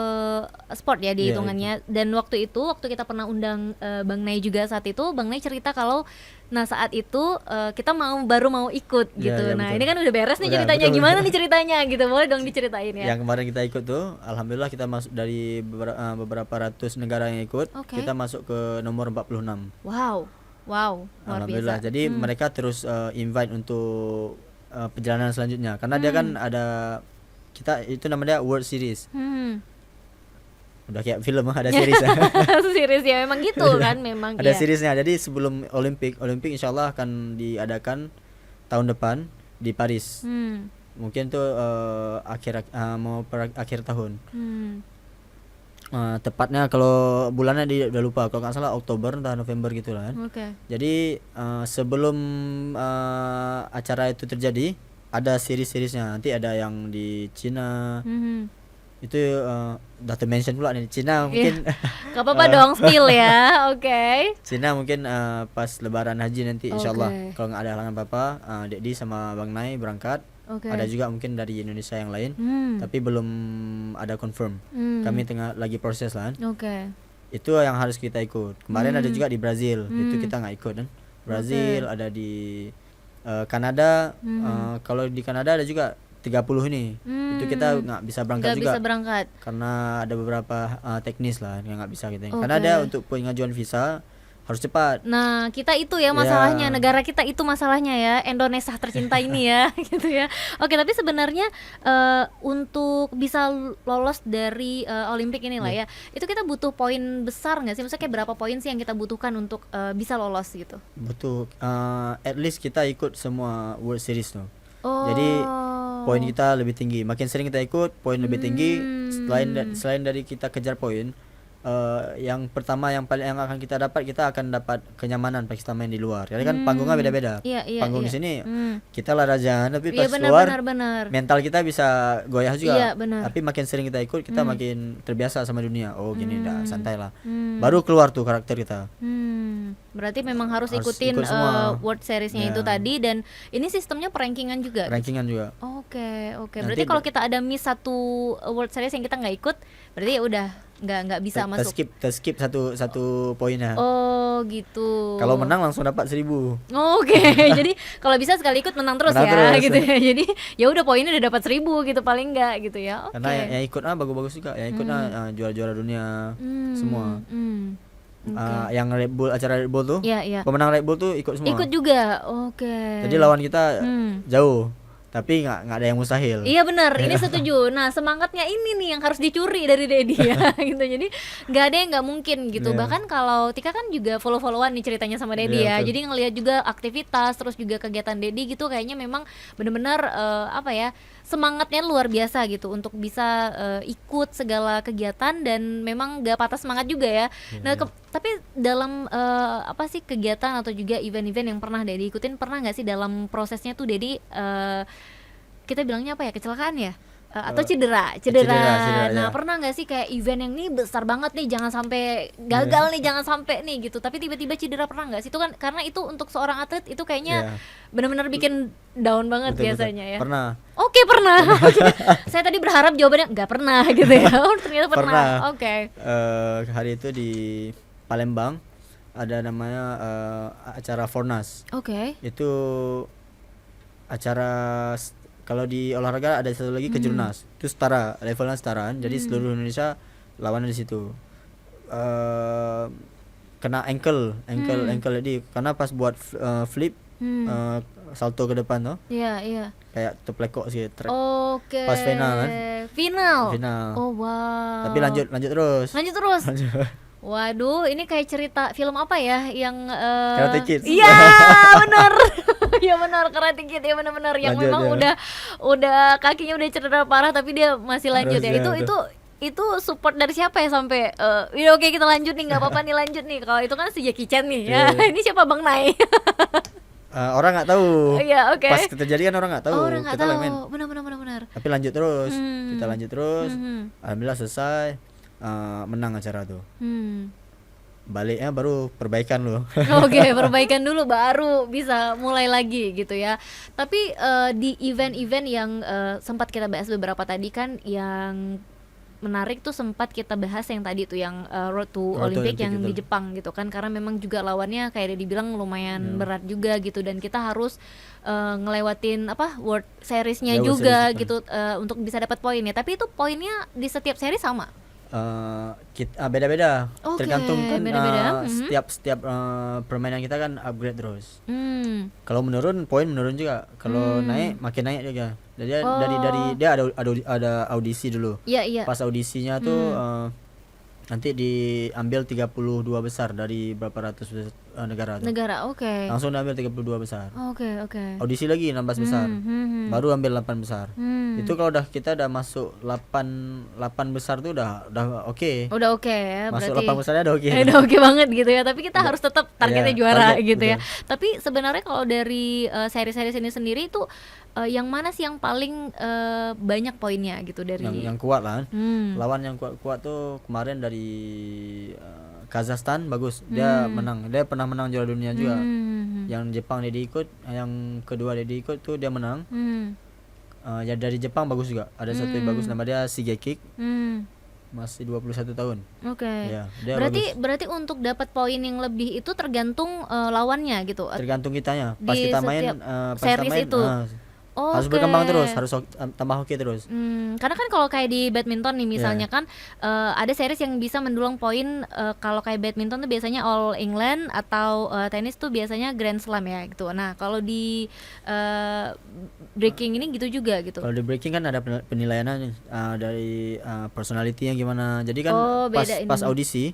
Speaker 1: sport ya di
Speaker 2: Iya,
Speaker 1: hitungannya. Dan waktu kita pernah undang Bang Nay juga saat itu, Bang Nay cerita kalau nah saat itu kita baru mau ikut
Speaker 2: Iya,
Speaker 1: gitu.
Speaker 2: iya,
Speaker 1: Nah,
Speaker 2: betul.
Speaker 1: ini kan udah beres nih
Speaker 2: Udah,
Speaker 1: ceritanya.
Speaker 2: betul.
Speaker 1: Gimana nih ceritanya gitu? Boleh dong diceritain ya.
Speaker 2: Yang kemarin kita ikut tuh, alhamdulillah kita masuk dari beberapa ratus negara yang ikut,
Speaker 1: Oke.
Speaker 2: kita masuk ke nomor 46.
Speaker 1: Wow. Wow, luar
Speaker 2: Alhamdulillah.
Speaker 1: biasa.
Speaker 2: Jadi mereka terus invite untuk perjalanan selanjutnya. Karena dia kan ada itu namanya World Series. Udah kayak film ada series ya.
Speaker 1: Serius ya, memang gitu kan, memang
Speaker 2: Ada
Speaker 1: ya.
Speaker 2: seriesnya. Jadi sebelum Olimpik insyaallah akan diadakan tahun depan di Paris. Mungkin tuh akhir tahun. Tepatnya kalau bulannya udah lupa, kalau nggak salah Oktober entah November gitu lah kan.
Speaker 1: Oke.
Speaker 2: Jadi sebelum acara itu terjadi ada series-seriesnya. Nanti ada yang di Cina. Itu udah mention pula nih Cina mungkin.
Speaker 1: Gak apa-apa dong, spill ya. Oke.
Speaker 2: Cina mungkin pas lebaran haji nanti insyaallah.
Speaker 1: Oke.
Speaker 2: Kalau nggak ada halangan apa-apa, Dedi sama Bang Nay berangkat.
Speaker 1: Oke.
Speaker 2: Ada juga mungkin dari Indonesia yang lain, tapi belum ada confirm. Kami tengah lagi proses lah kan.
Speaker 1: Oke.
Speaker 2: Itu yang harus kita ikut. Kemarin ada juga di Brazil, itu kita nggak ikut kan. Brazil ada di Kanada. Kalau di Kanada ada juga 30 ini. Itu kita nggak bisa berangkat
Speaker 1: Nggak
Speaker 2: juga
Speaker 1: bisa berangkat.
Speaker 2: karena ada beberapa teknis lah yang nggak bisa kita.
Speaker 1: Oke.
Speaker 2: Karena ada untuk pengajuan visa harus cepat.
Speaker 1: Nah, kita itu ya masalahnya,
Speaker 2: Ya.
Speaker 1: negara kita itu masalahnya ya, Indonesia tercinta ini ya, gitu ya. Oke, tapi sebenarnya untuk bisa lolos dari Olimpik ini lah ya, itu kita butuh poin besar nggak sih? Maksudnya kayak berapa poin sih yang kita butuhkan untuk bisa lolos gitu?
Speaker 2: Betul. At least kita ikut semua World Series tuh.
Speaker 1: Oh.
Speaker 2: Jadi poin kita lebih tinggi. Makin sering kita ikut, poin lebih tinggi. Selain dari kita kejar poin, yang pertama yang akan kita akan dapat kenyamanan pas kita main di luar. Jadi kan panggungnya beda-beda.
Speaker 1: Iya,
Speaker 2: Panggung
Speaker 1: iya.
Speaker 2: di sini kita lah raja, tapi
Speaker 1: Iya,
Speaker 2: pas
Speaker 1: benar,
Speaker 2: luar
Speaker 1: benar.
Speaker 2: mental kita bisa goyah juga.
Speaker 1: Iya, benar.
Speaker 2: Tapi makin sering kita ikut, kita makin terbiasa sama dunia. Oh gini, dah santai lah.
Speaker 1: Hmm.
Speaker 2: Baru keluar tuh karakter kita.
Speaker 1: Berarti memang harus
Speaker 2: Harus
Speaker 1: ikutin
Speaker 2: ikut semua.
Speaker 1: World Series-nya
Speaker 2: Ya.
Speaker 1: itu tadi, dan ini sistemnya perankingan juga.
Speaker 2: Rankingan juga.
Speaker 1: Oke.
Speaker 2: Nanti
Speaker 1: Berarti kalau kita ada miss satu World Series yang kita nggak ikut, berarti ya udah nggak bisa masuk.
Speaker 2: Terskip satu poinnya.
Speaker 1: Oh gitu.
Speaker 2: Kalau menang langsung dapat 1000.
Speaker 1: Oke. Jadi kalau bisa sekali ikut menang terus
Speaker 2: Menang
Speaker 1: ya,
Speaker 2: terus.
Speaker 1: gitu ya. Jadi ya udah poinnya udah dapat 1000 gitu paling nggak gitu ya. Oke.
Speaker 2: Karena yang ikut bagus-bagus juga. Yang ikut juara-juara dunia semua. Yang Red Bull, acara Red Bull tuh,
Speaker 1: Iya.
Speaker 2: pemenang Red Bull tuh ikut semua.
Speaker 1: Ikut juga. Oke.
Speaker 2: Jadi lawan kita jauh, tapi nggak ada yang mustahil.
Speaker 1: Iya benar, ini setuju. Nah semangatnya ini nih yang harus dicuri dari Dedi ya, gitu. Jadi nggak ada yang nggak mungkin gitu.
Speaker 2: Iya.
Speaker 1: Bahkan kalau Tika kan juga follow-followan nih ceritanya sama Dedi ya.
Speaker 2: Iya, betul.
Speaker 1: Jadi ngelihat juga aktivitas, terus juga kegiatan Dedi gitu. Kayaknya memang benar-benar semangatnya luar biasa gitu untuk bisa ikut segala kegiatan, dan memang gak patah semangat juga ya. Nah tapi dalam kegiatan atau juga event-event yang pernah Dedi ikutin, pernah nggak sih dalam prosesnya tuh Dedi kita bilangnya kecelakaan ya? Atau cedera.
Speaker 2: Cedera,
Speaker 1: Nah
Speaker 2: ya.
Speaker 1: pernah nggak sih kayak event yang nih besar banget nih, jangan sampai gagal nih, jangan sampai nih gitu, tapi tiba-tiba cedera, pernah nggak sih? Itu kan karena itu untuk seorang atlet itu kayaknya benar-benar bikin down banget
Speaker 2: Betul.
Speaker 1: biasanya ya.
Speaker 2: Pernah.
Speaker 1: Oke, pernah. Oke. Saya tadi berharap jawabannya nggak pernah gitu ya. Oh ternyata pernah.
Speaker 2: Pernah.
Speaker 1: Oke.
Speaker 2: Hari itu di Palembang ada namanya acara Fornas.
Speaker 1: Oke.
Speaker 2: Itu acara kalau di olahraga ada satu lagi kejurnas. Itu setara, levelnya setaraan. Jadi seluruh Indonesia lawan di situ. Kena ankle jadi karena pas buat flip salto ke depan tuh
Speaker 1: Iya.
Speaker 2: kayak terpelekok sih
Speaker 1: Oke.
Speaker 2: Pas final kan?
Speaker 1: Final.
Speaker 2: Final.
Speaker 1: Oh wow.
Speaker 2: Tapi lanjut terus.
Speaker 1: Lanjut terus. Waduh, ini kayak cerita film apa ya yang
Speaker 2: Karate Kid.
Speaker 1: Iya, benar. Iya benar, Karate Kid ya, benar-benar yang
Speaker 2: Lanjut,
Speaker 1: memang
Speaker 2: ya.
Speaker 1: udah kakinya udah cedera parah tapi dia masih lanjut ya.
Speaker 2: Harus, ya,
Speaker 1: Itu support dari siapa ya sampai ya oke kita lanjut nih, nggak apa-apa nih lanjut nih. Kalau itu kan si Jackie Chan nih ya.
Speaker 2: Iya.
Speaker 1: Ini siapa Bang Nay?
Speaker 2: Orang nggak tahu.
Speaker 1: Iya, oke.
Speaker 2: Pas terjadi kan orang nggak tahu.
Speaker 1: Oh, orang nggak
Speaker 2: Kita lagi main.
Speaker 1: tahu. Benar.
Speaker 2: Tapi lanjut terus.
Speaker 1: Hmm.
Speaker 2: Kita lanjut terus.
Speaker 1: Mhm.
Speaker 2: Alhamdulillah selesai. Menang acara tuh.
Speaker 1: Hmm.
Speaker 2: Baliknya baru perbaikan loh.
Speaker 1: Oke, perbaikan dulu baru bisa mulai lagi gitu ya. Tapi di event-event yang sempat kita bahas beberapa tadi kan, yang menarik tuh sempat kita bahas yang tadi tuh yang Road to
Speaker 2: Road to
Speaker 1: Olympic
Speaker 2: Olympic
Speaker 1: yang
Speaker 2: itu.
Speaker 1: di Jepang gitu kan, karena memang juga lawannya kayak dibilang lumayan berat juga gitu, dan kita harus ngelewatin apa World Series-nya
Speaker 2: Ya, World
Speaker 1: juga
Speaker 2: Series Jepang.
Speaker 1: gitu untuk bisa dapat poinnya. Tapi itu poinnya di setiap seri sama.
Speaker 2: Beda-beda.
Speaker 1: Oke,
Speaker 2: Tergantung kan
Speaker 1: beda-beda.
Speaker 2: setiap permainan kita kan upgrade terus.
Speaker 1: Hmm.
Speaker 2: Kalau menurun poin menurun juga. Kalau naik makin naik juga. Jadi dari dia ada audisi dulu.
Speaker 1: Iya.
Speaker 2: Pas audisinya tuh nanti diambil 32 besar dari berapa ratus negara tuh.
Speaker 1: Negara, oke.
Speaker 2: Langsung diambil 32 besar.
Speaker 1: Oke.
Speaker 2: Audisi lagi 16 besar. Baru ambil 8 besar.
Speaker 1: Hmm.
Speaker 2: Itu kalau kita udah masuk 8 besar tuh udah oke.
Speaker 1: Udah oke ya,
Speaker 2: Masuk
Speaker 1: berarti
Speaker 2: 8 besarnya udah oke.
Speaker 1: udah oke banget gitu ya. Tapi kita harus tetap targetnya
Speaker 2: Iya,
Speaker 1: juara
Speaker 2: target,
Speaker 1: gitu ya.
Speaker 2: betul.
Speaker 1: Tapi sebenarnya kalau dari seri-seri ini sendiri itu yang mana sih yang paling banyak poinnya gitu dari
Speaker 2: Yang kuat lah.
Speaker 1: Hmm.
Speaker 2: Lawan yang kuat tuh kemarin dari Kazakhstan bagus. Dia menang. Dia pernah menang juara dunia juga. Yang Jepang dia diikut, yang kedua dia diikut tuh dia menang. Ya dari Jepang bagus juga. Ada satu yang bagus, nama dia Shigekik. Masih 21 tahun.
Speaker 1: Oke.
Speaker 2: Ya, dia
Speaker 1: Berarti untuk dapat poin yang lebih itu tergantung lawannya gitu.
Speaker 2: tergantung kitanya. Pas
Speaker 1: Di
Speaker 2: kita main
Speaker 1: setiap
Speaker 2: pas kita
Speaker 1: series
Speaker 2: main
Speaker 1: itu.
Speaker 2: harus
Speaker 1: Oke.
Speaker 2: berkembang terus, harus tambah hoki terus.
Speaker 1: Karena kan kalau kayak di badminton nih misalnya kan ada series yang bisa mendulang poin. Kalau kayak badminton tuh biasanya All England, atau tenis tuh biasanya Grand Slam ya gitu. Nah kalau di breaking ini gitu juga gitu.
Speaker 2: Kalau di breaking kan ada penilaiannya dari personality yang gimana. Jadi kan
Speaker 1: Oh,
Speaker 2: pas
Speaker 1: beda
Speaker 2: pas
Speaker 1: ini.
Speaker 2: audisi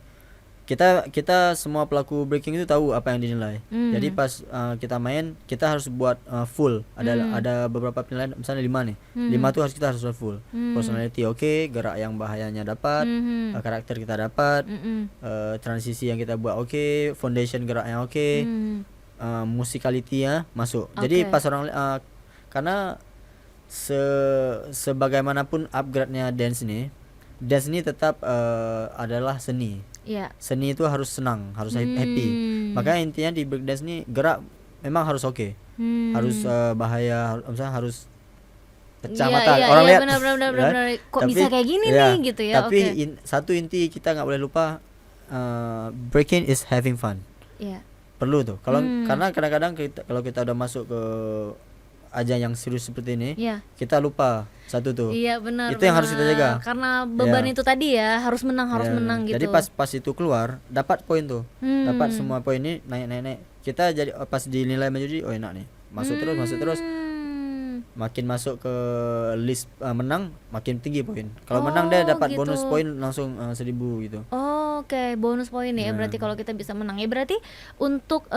Speaker 2: kita semua pelaku breaking itu tahu apa yang dinilai. Jadi pas kita main kita harus buat full. Ada beberapa penilaian, misalnya 5 nih. 5 tuh kita harus buat full. Personality oke, gerak yang bahayanya dapat, karakter kita dapat, transisi yang kita buat oke, foundation geraknya oke, musicality-nya masuk. Jadi
Speaker 1: Oke.
Speaker 2: pas orang karena sebagaimanapun upgrade-nya dance ini tetap adalah seni.
Speaker 1: Iya.
Speaker 2: Seni itu harus senang, harus happy. Makanya intinya di breakdance ini gerak memang harus oke. Harus bahaya, misalnya harus pecah mata. Orang lihat.
Speaker 1: benar.
Speaker 2: Ya.
Speaker 1: Kok bisa kayak gini
Speaker 2: ya,
Speaker 1: nih gitu ya.
Speaker 2: Tapi
Speaker 1: Oke.
Speaker 2: satu inti kita nggak boleh lupa, breaking is having fun.
Speaker 1: Iya.
Speaker 2: Perlu tuh. Karena kadang-kadang kalau kita udah masuk ke ajang yang serius seperti ini,
Speaker 1: Iya.
Speaker 2: kita lupa satu tuh.
Speaker 1: Iya benar.
Speaker 2: Itu yang harus kita jaga.
Speaker 1: Karena beban
Speaker 2: Ya.
Speaker 1: itu tadi ya, harus menang
Speaker 2: Ya,
Speaker 1: gitu.
Speaker 2: Jadi pas itu keluar dapat poin tuh. Dapat semua poin ini naik. Kita jadi pas dinilai menjadi enak nih. Masuk terus. Makin masuk ke list menang makin tinggi poin. Kalau menang dia dapat
Speaker 1: gitu.
Speaker 2: bonus poin langsung 1.000 gitu.
Speaker 1: Oke, bonus poin ya. Berarti kalau kita bisa menang ya, berarti untuk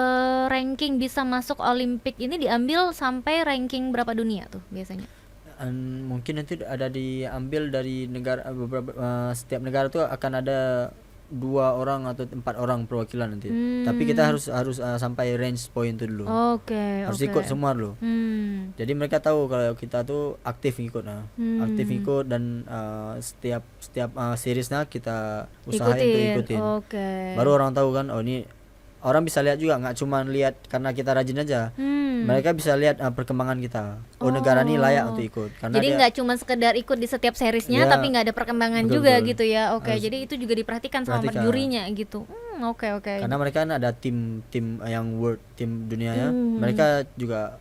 Speaker 1: ranking bisa masuk Olimpik ini diambil sampai ranking berapa dunia tuh biasanya?
Speaker 2: Mungkin nanti ada diambil dari negara beberapa setiap negara tuh akan ada 2 orang atau 4 orang perwakilan nanti. Tapi kita harus sampai range point itu dulu.
Speaker 1: Oke.
Speaker 2: Harus ikut semua dulu. Jadi mereka tahu kalau kita tuh aktif ikut aktif ikut, dan setiap seriesnya kita usahain untuk ikutin.
Speaker 1: Oke.
Speaker 2: Baru orang tahu kan, oh ini orang bisa lihat juga, nggak cuma lihat karena kita rajin aja. Mereka bisa lihat perkembangan kita. Oh, negara ini layak untuk ikut. Karena
Speaker 1: Jadi nggak cuma sekedar ikut di setiap seriesnya,
Speaker 2: Ya,
Speaker 1: tapi nggak ada perkembangan
Speaker 2: betul,
Speaker 1: juga
Speaker 2: betul.
Speaker 1: gitu ya. Oke, jadi itu juga diperhatikan sama jurinya gitu. Oke.
Speaker 2: karena mereka kan ada tim yang world, tim dunianya. Mereka juga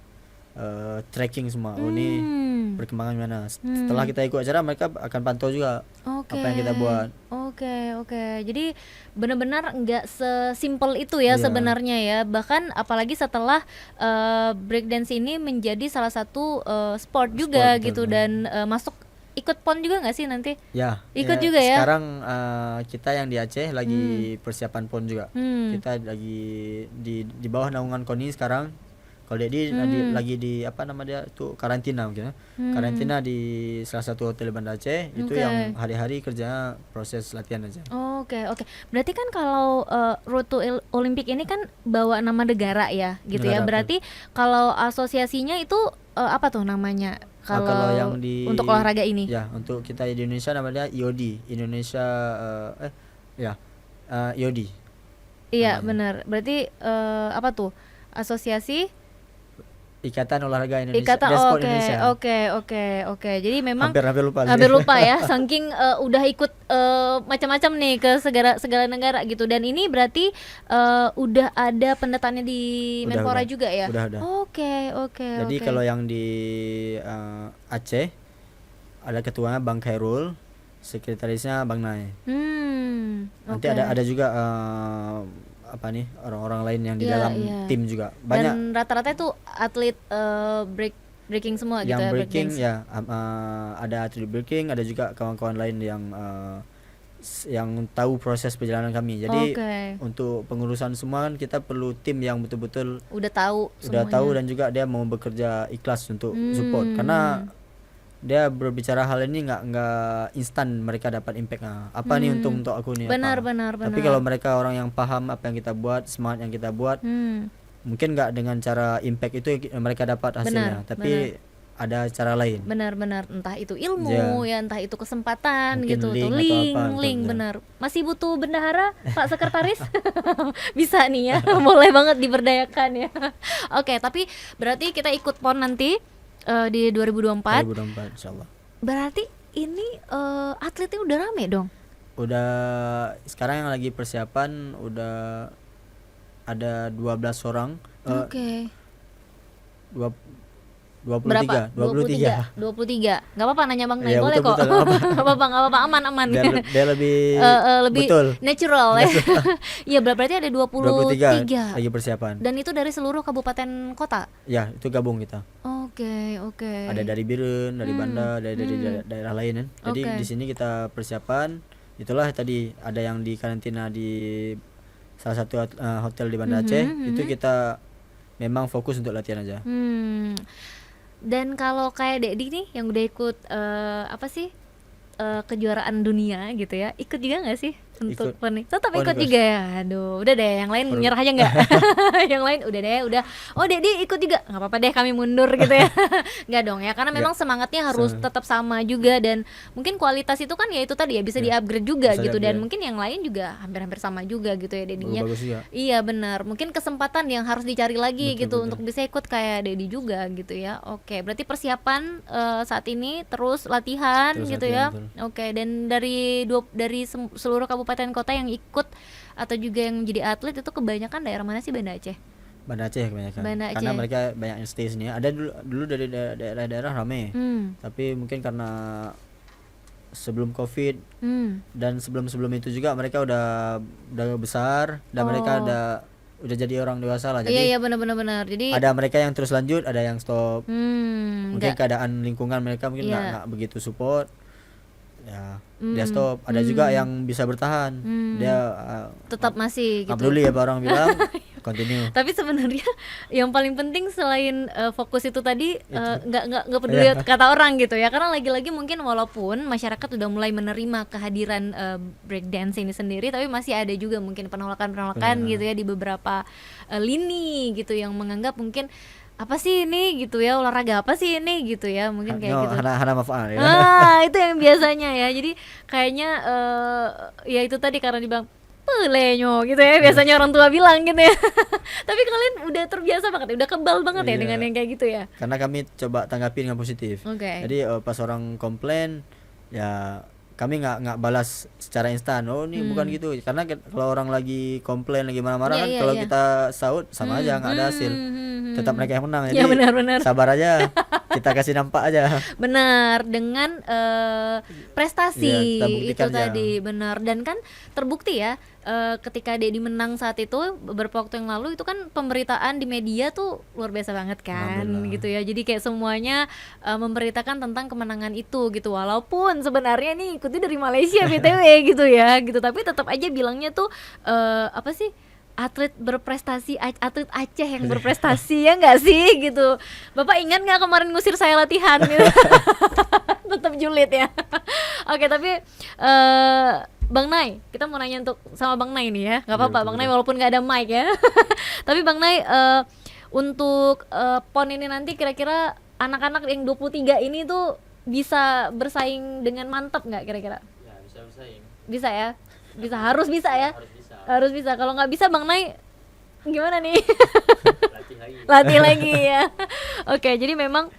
Speaker 2: tracking semua. Oh ini perkembangan mana. Setelah kita ikut acara, mereka akan pantau juga apa yang kita buat.
Speaker 1: Oke. Jadi benar-benar nggak sesimpel itu ya
Speaker 2: Iya.
Speaker 1: sebenarnya ya. Bahkan apalagi setelah breakdance ini menjadi salah satu sport juga
Speaker 2: betul,
Speaker 1: gitu,
Speaker 2: betul.
Speaker 1: dan masuk ikut PON juga nggak sih nanti?
Speaker 2: Ya,
Speaker 1: Ikut juga ya?
Speaker 2: Sekarang kita yang di Aceh lagi persiapan PON juga. Kita lagi di bawah naungan KONI sekarang. Kalau Dedi lagi di apa nama dia itu karantina mungkin ya. Karantina di salah satu hotel di Banda Aceh. Itu yang hari-hari kerjanya proses latihan aja.
Speaker 1: Oke. Berarti kan kalau Road to Olympic ini kan bawa nama negara ya, gitu ya.
Speaker 2: Negara,
Speaker 1: Berarti kalau asosiasinya itu apa tuh namanya?
Speaker 2: Kalau yang di
Speaker 1: untuk olahraga ini?
Speaker 2: Ya, untuk kita di Indonesia namanya IOD, Indonesia IOD.
Speaker 1: Iya,
Speaker 2: namanya.
Speaker 1: benar. Berarti apa tuh? Asosiasi
Speaker 2: Ikatan Olahraga Indonesia.
Speaker 1: Ikatan.
Speaker 2: Sport Indonesia.
Speaker 1: Oke. Jadi memang
Speaker 2: Hampir lupa.
Speaker 1: hampir lupa ya, saking udah ikut macam-macam nih ke segala negara gitu. Dan ini berarti udah ada pendataannya di Menpora juga ya?
Speaker 2: Udah.
Speaker 1: Oke.
Speaker 2: Jadi kalau yang di Aceh ada ketuanya Bang Khairul, sekretarisnya Bang Nai. Nanti ada juga orang-orang lain yang di dalam tim juga banyak.
Speaker 1: Dan rata-rata itu atlet breaking semua gitu ya?
Speaker 2: Yang breaking ya, ada atlet breaking, ada juga kawan-kawan lain yang tahu proses perjalanan kami. Jadi untuk pengurusan semua kan kita perlu tim yang betul-betul
Speaker 1: udah tahu
Speaker 2: dan juga dia mau bekerja ikhlas untuk support, karena dia berbicara hal ini nggak instan mereka dapat impact. Apa nih untuk aku nih?
Speaker 1: Benar.
Speaker 2: Tapi kalau mereka orang yang paham apa yang kita buat, semangat yang kita buat, mungkin nggak dengan cara impact itu mereka dapat hasilnya, tapi ada cara lain.
Speaker 1: Benar, entah itu ilmu ya, entah itu kesempatan mungkin gitu, link benar. Masih butuh bendahara, Pak Sekretaris? Bisa nih ya, boleh banget diberdayakan ya. Oke, tapi berarti kita ikut PON nanti di 2024
Speaker 2: insyaallah.
Speaker 1: Berarti ini atletnya udah rame dong?
Speaker 2: Udah, sekarang yang lagi persiapan udah ada 12 orang. 23.
Speaker 1: Nggak apa-apa nanya Bang Nai,
Speaker 2: Ya,
Speaker 1: boleh
Speaker 2: betul,
Speaker 1: kok. Nggak apa-apa, aman.
Speaker 2: Dia lebih
Speaker 1: betul, natural ya. Iya, berarti ada 23
Speaker 2: lagi persiapan.
Speaker 1: Dan itu dari seluruh kabupaten kota?
Speaker 2: Ya, itu gabung kita.
Speaker 1: Oke.
Speaker 2: Ada dari Birun, dari Banda, dari daerah lain kan. Jadi di sini kita persiapan. Itulah tadi ada yang di karantina di salah satu hotel di Banda Aceh. Itu kita memang fokus untuk latihan aja.
Speaker 1: Dan kalau kayak Dedi nih yang udah ikut kejuaraan dunia gitu ya, ikut juga nggak sih untuk PON nih? Tetap ikut juga ya. Aduh, udah deh, yang lain nyerah aja nggak? Yang lain udah. Oh, Dedi ikut juga, nggak apa-apa deh, kami mundur gitu ya. Nggak dong ya, karena memang semangatnya harus tetap sama juga, dan mungkin kualitas itu kan ya itu tadi ya bisa di-upgrade juga gitu, dan mungkin yang lain juga hampir-hampir sama juga gitu ya Dedinya. Iya benar, mungkin kesempatan yang harus dicari lagi gitu untuk bisa ikut kayak Dedi juga gitu ya. Oke, berarti persiapan saat ini terus latihan gitu ya. Oke, dan dari seluruh kabupaten kota yang ikut atau juga yang jadi atlet itu kebanyakan daerah mana sih? Banda Aceh?
Speaker 2: Banda Aceh kebanyakan. Karena mereka banyak yang stay sini. Ada dulu dari daerah-daerah rame. Tapi mungkin karena sebelum Covid dan sebelum itu juga mereka udah besar dan mereka udah jadi orang dewasa lah. Jadi
Speaker 1: iya benar. Jadi
Speaker 2: ada mereka yang terus lanjut, ada yang stop. Mungkin keadaan lingkungan mereka mungkin nggak begitu support. Ya, dia stop. Ada juga yang bisa bertahan. Dia
Speaker 1: tetap masih gitu.
Speaker 2: Peduli ya orang bilang, continue.
Speaker 1: Tapi sebenarnya yang paling penting selain fokus itu tadi, nggak peduli kata orang gitu ya. Karena lagi-lagi mungkin walaupun masyarakat udah mulai menerima kehadiran breakdance ini sendiri, tapi masih ada juga mungkin penolakan gitu ya di beberapa lini gitu yang menganggap mungkin apa sih ini gitu ya, olahraga apa sih ini gitu ya, mungkin kayak gitu.
Speaker 2: Hana mafal ya.
Speaker 1: Itu yang biasanya ya. Jadi kayaknya ya itu tadi karena dibilang pelenyo gitu ya, biasanya orang tua bilang gitu ya. Tapi kalian udah terbiasa banget, udah kebal banget ya dengan yang kayak gitu ya.
Speaker 2: Karena kami coba tanggapi dengan positif. Jadi pas orang komplain ya kami nggak balas secara instan. Oh ini bukan gitu. Karena kalau orang lagi komplain lagi marah-marah kan, kalau kita saut sama aja nggak ada hasil. Tetap mereka yang menang. Jadi
Speaker 1: benar.
Speaker 2: sabar aja. Kita kasih nampak aja.
Speaker 1: Benar, dengan prestasi itu tadi benar. Dan kan terbukti ya, ketika Dedi menang saat itu beberapa waktu yang lalu itu kan pemberitaan di media tuh luar biasa banget kan gitu ya. Jadi kayak semuanya memberitakan tentang kemenangan itu gitu, walaupun sebenarnya nih ikutnya dari Malaysia BTW gitu ya gitu, tapi tetap aja bilangnya tuh atlet berprestasi, atlet Aceh yang berprestasi ya nggak sih gitu. Bapak ingat nggak kemarin ngusir saya latihan gitu? Tetap julid ya. Oke, tapi Bang Nay, kita mau nanya untuk sama Bang Nay nih ya, nggak apa-apa Bang Nay walaupun nggak ada mic ya. Tapi Bang Nay, untuk PON ini nanti kira-kira anak-anak yang 23 ini tuh bisa bersaing dengan mantap nggak kira-kira?
Speaker 2: Ya, bisa bersaing.
Speaker 1: Bisa ya? Bisa, harus bisa ya?
Speaker 2: Harus bisa.
Speaker 1: Harus bisa. Kalau nggak bisa Bang Nay gimana nih?
Speaker 2: Latih lagi.
Speaker 1: Latih lagi ya. Oke, jadi memang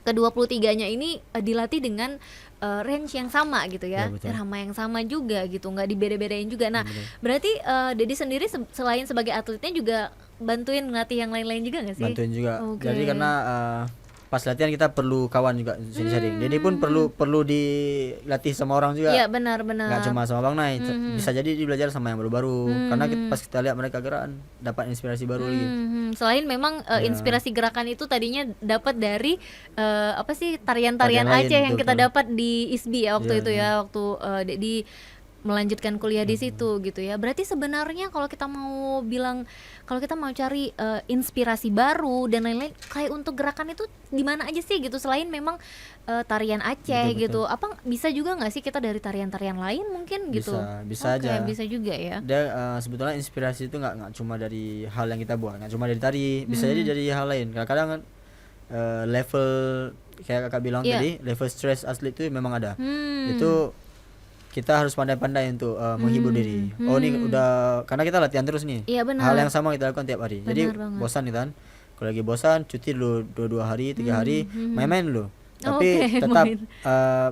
Speaker 1: ke-23-nya ini dilatih dengan range yang sama gitu ya, irama yang sama juga gitu, nggak dibeda-bedain juga. Nah, berarti Dedi sendiri selain sebagai atletnya juga bantuin ngelatih yang lain-lain juga nggak sih?
Speaker 2: Bantuin juga.
Speaker 1: Oke.
Speaker 2: Jadi karena pas latihan kita perlu kawan juga sharing. Jadi pun perlu dilatih sama orang juga.
Speaker 1: Iya, benar-benar.
Speaker 2: Nggak cuma sama Bang Nay, bisa jadi dia belajar sama yang baru-baru. Karena pas kita lihat mereka gerakan, dapat inspirasi baru lagi.
Speaker 1: Selain memang inspirasi gerakan itu tadinya dapat dari apa sih, tarian-tarian
Speaker 2: Tarian
Speaker 1: Aceh
Speaker 2: lain,
Speaker 1: yang kita
Speaker 2: betul.
Speaker 1: dapat di ISBI ya waktu
Speaker 2: Iya,
Speaker 1: itu ya, waktu di melanjutkan kuliah di situ gitu ya. Berarti sebenarnya kalau kita mau bilang, kalau kita mau cari inspirasi baru dan lain-lain kayak untuk gerakan itu di mana aja sih gitu, selain memang tarian Aceh
Speaker 2: Betul.
Speaker 1: gitu. Apa bisa juga nggak sih kita dari tarian-tarian lain mungkin gitu?
Speaker 2: Bisa
Speaker 1: Oke,
Speaker 2: aja.
Speaker 1: bisa juga ya.
Speaker 2: Dia sebetulnya inspirasi itu nggak cuma dari hal yang kita buat, nggak cuma dari tari, bisa jadi dari hal lain. Kadang-kadang kan level kayak kakak bilang
Speaker 1: Iya.
Speaker 2: tadi, level stress atlet itu memang ada. Itu kita harus pandai-pandai untuk menghibur diri. Oh, ini udah, karena kita latihan terus nih.
Speaker 1: Iya, benar.
Speaker 2: Hal yang sama kita lakukan tiap hari. Jadi
Speaker 1: Benar banget.
Speaker 2: bosan nih kan. Kalau lagi bosan, cuti dulu 2 hari, 3 hari, main-main dulu. Tapi
Speaker 1: Oke,
Speaker 2: tetap
Speaker 1: main.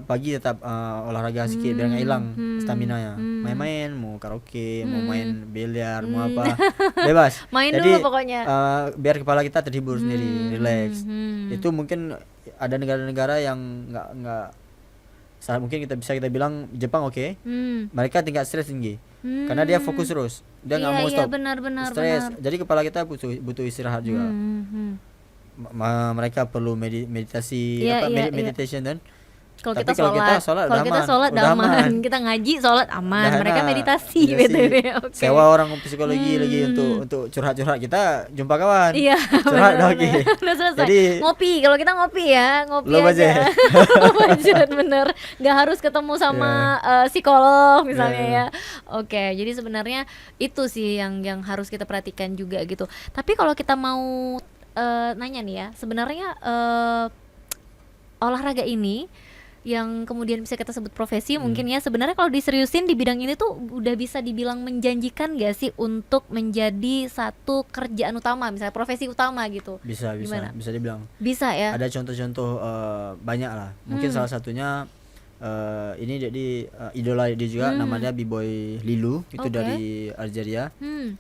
Speaker 2: pagi tetap olahraga sedikit biar nggak hilang stamina-nya. Main-main, mau karaoke, mau main biliar, mau apa, bebas.
Speaker 1: Main
Speaker 2: Jadi
Speaker 1: dulu pokoknya.
Speaker 2: biar kepala kita terhibur sendiri, relax. Itu mungkin ada negara-negara yang nggak mungkin kita bilang Jepang, oke. Mereka tingkat stres tinggi. Karena dia fokus terus. Dia nggak mau stop.
Speaker 1: Benar-benar.
Speaker 2: Stres. Jadi kepala kita butuh istirahat juga. Mereka perlu meditasi,
Speaker 1: Iya, iya,
Speaker 2: meditation dan
Speaker 1: Kalau
Speaker 2: Tapi
Speaker 1: kita
Speaker 2: kalau kita
Speaker 1: sholat,
Speaker 2: sholat
Speaker 1: kalau kita
Speaker 2: udah
Speaker 1: sholat
Speaker 2: aman, udah
Speaker 1: aman,
Speaker 2: aman.
Speaker 1: kita ngaji sholat aman,
Speaker 2: Udah
Speaker 1: mereka
Speaker 2: enak.
Speaker 1: meditasi
Speaker 2: Meditasi.
Speaker 1: BTW. Oke.
Speaker 2: Sewa orang psikologi lagi untuk curhat-curhat, kita jumpa kawan.
Speaker 1: Iya,
Speaker 2: Curhat
Speaker 1: benar,
Speaker 2: lagi.
Speaker 1: benar. Udah selesai.
Speaker 2: Jadi-
Speaker 1: ngopi, kalau kita ngopi ya, ngopi
Speaker 2: Lo
Speaker 1: aja.
Speaker 2: aja.
Speaker 1: Lo budget, bener. Nggak harus ketemu sama psikolog misalnya
Speaker 2: Iya.
Speaker 1: ya. Oke, jadi sebenarnya itu sih yang harus kita perhatikan juga gitu. Tapi kalau kita mau nanya nih ya, sebenarnya olahraga ini yang kemudian bisa kita sebut profesi mungkin ya, sebenarnya kalau diseriusin di bidang ini tuh udah bisa dibilang menjanjikan gak sih untuk menjadi satu kerjaan utama, misalnya profesi utama gitu?
Speaker 2: Bisa
Speaker 1: Gimana?
Speaker 2: dibilang.
Speaker 1: Bisa ya?
Speaker 2: Ada contoh-contoh banyak lah. Mungkin salah satunya ini jadi idola dia juga, namanya B-boy Lilu, itu
Speaker 1: Oke.
Speaker 2: dari Algeria.
Speaker 1: Hmm.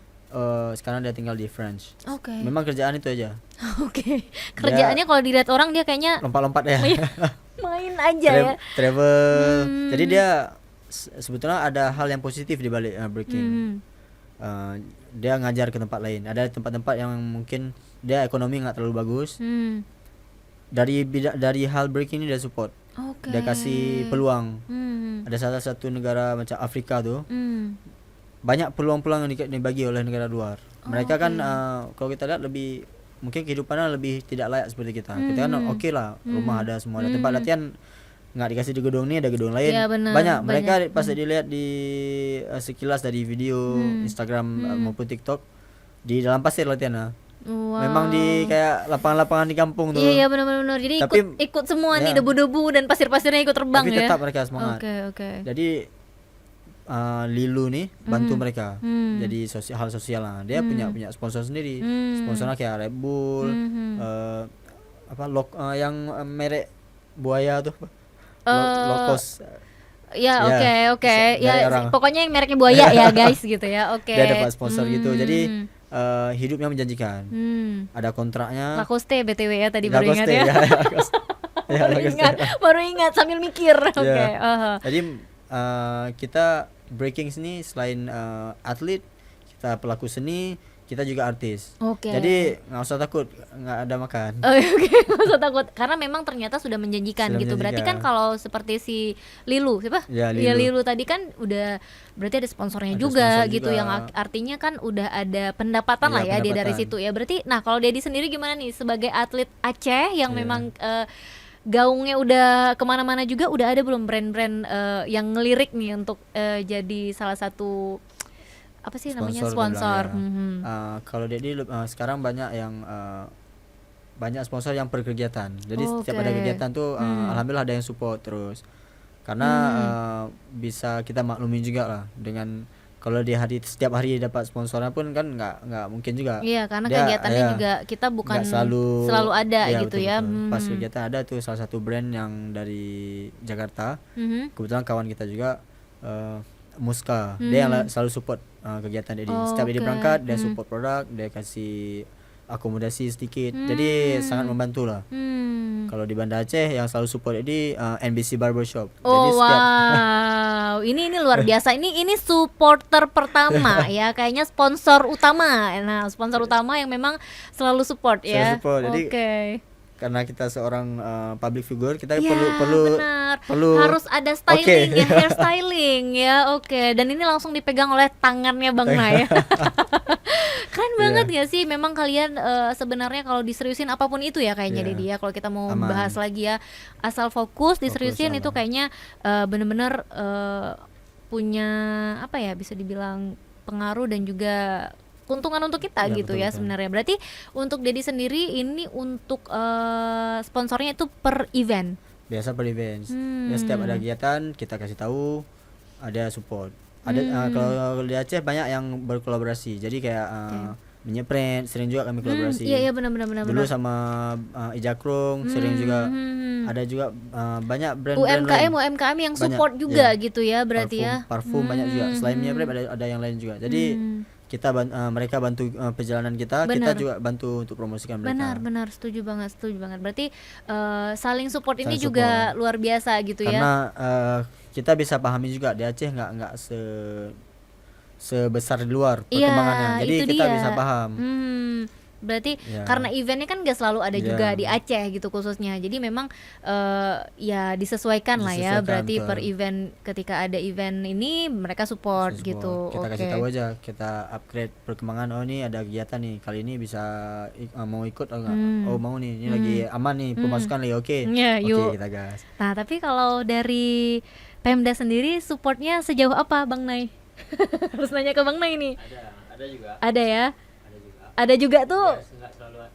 Speaker 2: Sekarang dia tinggal di France.
Speaker 1: Oke.
Speaker 2: Memang kerjaan itu aja,
Speaker 1: Oke. Kerjaannya kalau dilihat orang dia kayaknya
Speaker 2: lompat-lompat ya.
Speaker 1: main aja ya.
Speaker 2: Travel. Jadi dia sebetulnya ada hal yang positif di balik breaking. Dia ngajar ke tempat lain. Ada tempat-tempat yang mungkin dia ekonomi nggak terlalu bagus. Dari hal breaking ini dia support.
Speaker 1: Oke.
Speaker 2: Dia kasih peluang.
Speaker 1: Hmm.
Speaker 2: Ada salah satu negara macam Afrika tuh,
Speaker 1: Hmm.
Speaker 2: banyak peluang-peluang yang dibagi oleh negara luar. Mereka kan kalau kita lihat lebih mungkin kehidupannya lebih tidak layak seperti kita. Kita kan oke lah, rumah ada, semua ada, tempat latihan nggak dikasih di gedung ini, ada gedung lain.
Speaker 1: Iya, benar,
Speaker 2: banyak. Mereka
Speaker 1: banyak.
Speaker 2: pas dilihat di sekilas dari video Instagram maupun TikTok, di dalam pasir latihan.
Speaker 1: Wow.
Speaker 2: Memang di kayak lapangan-lapangan di kampung tuh.
Speaker 1: Iya benar-benar. Jadi
Speaker 2: Tapi-
Speaker 1: ikut semua nih,
Speaker 2: ya.
Speaker 1: debu-debu dan pasir-pasirnya ikut terbang
Speaker 2: Tapi
Speaker 1: ya.
Speaker 2: tetap mereka semangat.
Speaker 1: Oke.
Speaker 2: Jadi Lilu nih bantu mereka. Jadi hal sosial lah. Dia punya sponsor sendiri. Sponsornya kayak Red Bull, yang merek buaya tuh. Low cost.
Speaker 1: Ya,
Speaker 2: Ya,
Speaker 1: oke.
Speaker 2: dari
Speaker 1: Ya,
Speaker 2: orang.
Speaker 1: pokoknya yang mereknya buaya ya, guys gitu ya. Oke.
Speaker 2: Dia dapat sponsor gitu. Jadi hidupnya menjanjikan. Ada kontraknya.
Speaker 1: Lacoste BTW ya, tadi baru ingat
Speaker 2: Lacoste,
Speaker 1: ya.
Speaker 2: Lacoste. Ya, Lacoste.
Speaker 1: baru ingat sambil mikir. Oke.
Speaker 2: Ya. Jadi kita breaking sini selain atlet, kita pelaku seni, kita juga artis.
Speaker 1: Oke.
Speaker 2: Jadi nggak usah takut nggak ada makan.
Speaker 1: Oh, oke, nggak usah takut karena memang ternyata sudah menjanjikan
Speaker 2: Sudah
Speaker 1: gitu. Berarti kan
Speaker 2: menjanjikan.
Speaker 1: kalau seperti si Lilu siapa?
Speaker 2: Ya,
Speaker 1: Iya,
Speaker 2: Lilu.
Speaker 1: Lilu tadi kan udah berarti ada sponsornya
Speaker 2: Ada
Speaker 1: juga
Speaker 2: sponsor
Speaker 1: gitu
Speaker 2: juga.
Speaker 1: yang artinya kan udah ada pendapatan
Speaker 2: Iya,
Speaker 1: lah ya dia dari
Speaker 2: pendapatan.
Speaker 1: situ ya. Berarti nah kalau Dedi sendiri gimana nih sebagai atlet Aceh yang
Speaker 2: Iya.
Speaker 1: memang gaungnya udah kemana-mana juga, udah ada belum brand-brand yang ngelirik nih untuk jadi salah satu apa sih namanya sponsor?
Speaker 2: dibilang, ya.
Speaker 1: Mhm.
Speaker 2: Kalau Dedi sekarang banyak yang banyak sponsor yang per kegiatan. Jadi setiap ada
Speaker 1: Oke.
Speaker 2: kegiatan tuh alhamdulillah ada yang support terus. Karena bisa kita maklumin juga lah dengan kalau di setiap hari dapat sponsornya pun kan nggak mungkin juga.
Speaker 1: Iya, karena
Speaker 2: Dia,
Speaker 1: kegiatannya
Speaker 2: ya,
Speaker 1: juga kita bukan
Speaker 2: nggak selalu
Speaker 1: ada
Speaker 2: ya,
Speaker 1: gitu
Speaker 2: betul,
Speaker 1: ya.
Speaker 2: betul. Pas
Speaker 1: Mhm.
Speaker 2: kegiatan ada tuh salah satu brand yang dari Jakarta.
Speaker 1: Mhm.
Speaker 2: Kebetulan kawan kita juga Muska. Dia yang selalu support kegiatan Dedi. Setiap Dedi
Speaker 1: Oke.
Speaker 2: berangkat dia support produk, dia kasih akomodasi sedikit. Jadi sangat membantu lah.
Speaker 1: Hmm.
Speaker 2: Kalau di Banda Aceh yang selalu support Dedi NBC Barbershop. Jadi
Speaker 1: Oh
Speaker 2: setiap
Speaker 1: wow, ini luar biasa. Ini supporter pertama ya, kayaknya sponsor utama. Nah, sponsor utama yang memang selalu support
Speaker 2: Selalu
Speaker 1: ya.
Speaker 2: support. Jadi,
Speaker 1: Oke.
Speaker 2: karena kita seorang public figure, kita
Speaker 1: Ya,
Speaker 2: perlu
Speaker 1: benar.
Speaker 2: perlu
Speaker 1: Harus ada styling
Speaker 2: Oke.
Speaker 1: ya, hairstyling ya. Oke. Dan ini langsung dipegang oleh tangannya Bang Nay. Keren banget ya sih. Memang kalian sebenarnya kalau diseriusin apapun itu ya kayaknya
Speaker 2: Iya.
Speaker 1: Dedi ya. Kalau kita mau
Speaker 2: Aman.
Speaker 1: bahas lagi ya, asal fokus diseriusin itu
Speaker 2: aman.
Speaker 1: kayaknya bener-bener punya apa ya, bisa dibilang pengaruh dan juga keuntungan untuk kita
Speaker 2: Ya,
Speaker 1: gitu
Speaker 2: betul,
Speaker 1: ya
Speaker 2: betul.
Speaker 1: sebenarnya. Berarti untuk Dedi sendiri ini untuk sponsornya itu per event.
Speaker 2: biasa per events. Ya setiap ada kegiatan kita kasih tahu, ada support. Ada kalau di Aceh banyak yang berkolaborasi. Jadi kayak Minyak Print sering juga kami kolaborasi.
Speaker 1: Iya benar.
Speaker 2: Dulu sama Ijakrung sering juga. Ada juga banyak brand-brand lain.
Speaker 1: UMKM yang
Speaker 2: Banyak,
Speaker 1: support juga
Speaker 2: ya.
Speaker 1: gitu ya berarti ya.
Speaker 2: Parfum banyak juga. Selain Minyak Print ada yang lain juga. Jadi kita mereka bantu perjalanan kita
Speaker 1: Benar.
Speaker 2: juga bantu untuk promosikan mereka.
Speaker 1: Benar, setuju banget. Berarti saling support ini
Speaker 2: Saling
Speaker 1: juga luar biasa gitu ya.
Speaker 2: Karena kita bisa pahami juga di Aceh nggak sebesar di luar perkembangannya. Jadi
Speaker 1: itu
Speaker 2: kita
Speaker 1: dia.
Speaker 2: bisa paham.
Speaker 1: Berarti
Speaker 2: Ya.
Speaker 1: karena eventnya kan gak selalu ada
Speaker 2: Ya.
Speaker 1: juga di Aceh gitu khususnya. Jadi memang ya disesuaikan lah ya.
Speaker 2: Disesuaikan,
Speaker 1: Berarti
Speaker 2: betul.
Speaker 1: per event, ketika ada event ini mereka support
Speaker 2: Support.
Speaker 1: gitu.
Speaker 2: Kita kasih
Speaker 1: Oke.
Speaker 2: tahu aja, kita upgrade perkembangan. Oh nih ada kegiatan nih, kali ini bisa mau ikut atau enggak? Oh mau nih, ini lagi aman nih, pemasukan lagi oke.
Speaker 1: Ya,
Speaker 2: Oke,
Speaker 1: yuk.
Speaker 2: kita gas.
Speaker 1: Nah, tapi kalau dari Pemda sendiri supportnya sejauh apa Bang Nay? Harus nanya ke Bang Nay nih.
Speaker 3: Ada juga,
Speaker 1: Ada ya?
Speaker 3: ada juga.
Speaker 1: Ada juga tuh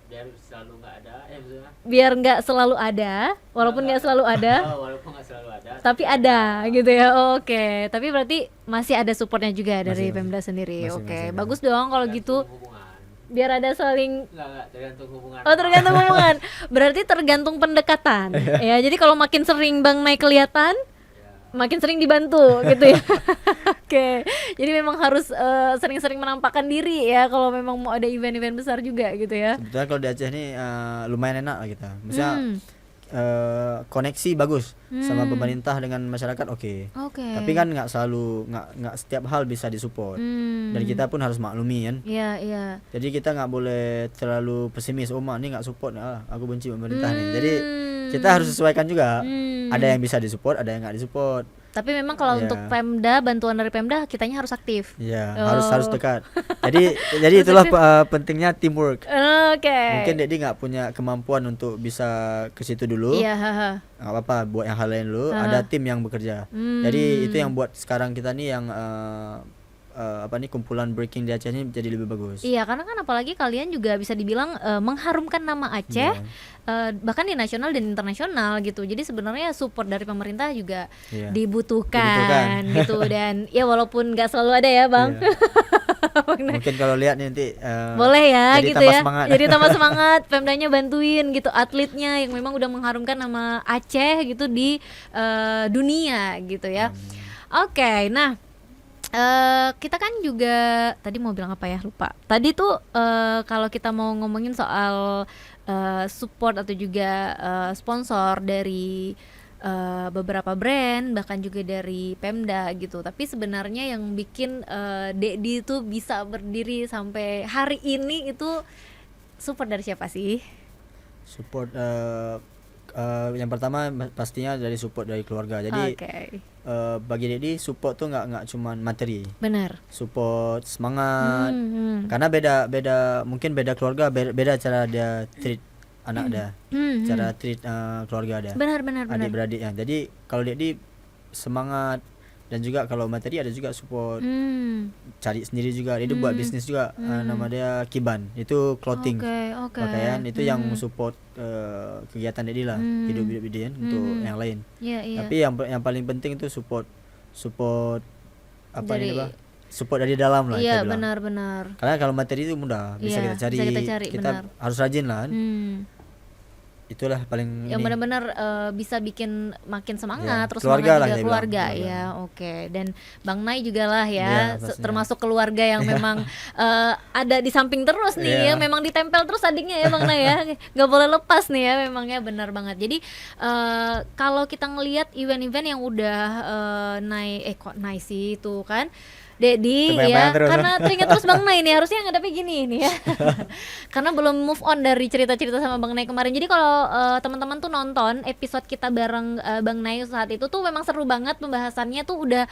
Speaker 3: Biar selalu nggak ada, maksudnya.
Speaker 1: biar nggak selalu ada, walaupun nggak selalu ada,
Speaker 3: Oh, walaupun nggak selalu ada.
Speaker 1: tapi ada gitu ya. Oke, tapi berarti masih ada supportnya juga dari
Speaker 2: Masih.
Speaker 1: Pemda sendiri.
Speaker 2: Masih,
Speaker 1: Oke,
Speaker 2: masih ada.
Speaker 1: bagus dong kalau gitu.
Speaker 3: Tergantung hubungan.
Speaker 1: Biar ada saling
Speaker 3: Nggak, tergantung hubungan.
Speaker 1: Oh, tergantung hubungan. Berarti tergantung pendekatan. Ya, jadi kalau makin sering Bang Nay kelihatan, makin sering dibantu gitu ya. Oke. Jadi memang harus sering-sering menampakkan diri ya kalau memang mau ada event-event besar juga gitu ya.
Speaker 2: Sebetulnya kalau di Aceh nih lumayan enak lah kita. Misalnya
Speaker 1: Hmm.
Speaker 2: koneksi bagus sama pemerintah dengan masyarakat oke.
Speaker 1: Oke.
Speaker 2: Tapi kan nggak selalu nggak setiap hal bisa disupport. Dan kita pun harus maklumi kan.
Speaker 1: Iya, iya.
Speaker 2: Jadi kita nggak boleh terlalu pesimis. Oh mak ini nggak support aku benci pemerintah nih. Jadi kita harus sesuaikan juga. Ada yang bisa disupport, ada yang nggak disupport.
Speaker 1: Tapi memang kalau
Speaker 2: Iya.
Speaker 1: untuk Pemda, bantuan dari Pemda kitanya harus aktif.
Speaker 2: Ya
Speaker 1: Oh.
Speaker 2: harus dekat. Jadi itulah pentingnya teamwork.
Speaker 1: Oke.
Speaker 2: Mungkin Dedi nggak punya kemampuan untuk bisa ke situ dulu.
Speaker 1: Iya, haha.
Speaker 2: Nggak apa-apa, buat yang hal lain dulu. Ada tim yang bekerja. Jadi itu yang buat sekarang kita nih yang kumpulan breaking di Aceh ini jadi lebih bagus.
Speaker 1: Iya, karena kan apalagi kalian juga bisa dibilang mengharumkan nama Aceh bahkan di nasional dan internasional gitu. Jadi sebenarnya support dari pemerintah juga
Speaker 2: Iya.
Speaker 1: dibutuhkan gitu. Dan ya walaupun nggak selalu ada ya Bang.
Speaker 2: Mungkin kalau lihat nanti
Speaker 1: Boleh ya
Speaker 2: jadi
Speaker 1: gitu
Speaker 2: tambah
Speaker 1: ya.
Speaker 2: semangat.
Speaker 1: Jadi tambah semangat, Pemdanya bantuin gitu atletnya yang memang udah mengharumkan nama Aceh gitu di dunia gitu ya. Oke, nah kita kan juga tadi mau bilang apa ya, lupa. Tadi tuh kalau kita mau ngomongin soal support atau juga sponsor dari beberapa brand, bahkan juga dari Pemda gitu. Tapi sebenarnya yang bikin Dedi itu bisa berdiri sampai hari ini itu support dari siapa sih?
Speaker 2: Support yang pertama pastinya dari support dari keluarga. Jadi
Speaker 1: Oke.
Speaker 2: bagi Dedi support tuh nggak cuman materi,
Speaker 1: Benar.
Speaker 2: support semangat.
Speaker 1: Hmm.
Speaker 2: Karena beda mungkin beda keluarga, beda cara dia treat anak dia, cara treat keluarga dia,
Speaker 1: Benar.
Speaker 2: adik-beradiknya. Jadi kalau Dedi semangat, dan juga kalau materi ada juga support, cari sendiri juga. Dia buat bisnis juga, nama dia Kiban, itu clothing,
Speaker 1: Oke.
Speaker 2: pakaian. Itu yang support kegiatan Dedi lah, hidup dia untuk yang lain.
Speaker 1: Iya.
Speaker 2: Tapi yang paling penting itu support apa
Speaker 1: Dari-
Speaker 2: ini, support dari dalam lah,
Speaker 1: Iya,
Speaker 2: kita bilang.
Speaker 1: benar.
Speaker 2: Karena kalau materi itu mudah, bisa
Speaker 1: Iya,
Speaker 2: kita cari,
Speaker 1: bisa kita cari,
Speaker 2: kita
Speaker 1: benar.
Speaker 2: harus rajin lah kan. Itulah paling
Speaker 1: Yang
Speaker 2: ini.
Speaker 1: benar-benar bisa bikin makin semangat,
Speaker 2: Ya,
Speaker 1: terus
Speaker 2: keluarga
Speaker 1: semangat
Speaker 2: lah
Speaker 1: juga
Speaker 2: saya bilang,
Speaker 1: keluarga
Speaker 2: keluarga.
Speaker 1: ya. Oke. Dan Bang Nay juga lah
Speaker 2: Iya,
Speaker 1: ya,
Speaker 2: pastinya.
Speaker 1: termasuk keluarga yang memang ada di samping terus nih ya,
Speaker 2: Iya.
Speaker 1: memang ditempel terus adiknya ya Bang Nay ya, nggak boleh lepas nih ya, memangnya benar banget. Jadi kalau kita ngelihat event-event yang udah kok Nay sih itu kan Dedi ya,
Speaker 2: Kebanyakan terus.
Speaker 1: karena teringat terus Bang Nay nih, harusnya ngadepnya gini nih ya. Karena belum move on dari cerita-cerita sama Bang Nay kemarin. Jadi kalau teman-teman tuh nonton episode kita bareng Bang Nay saat itu tuh memang seru banget, pembahasannya tuh udah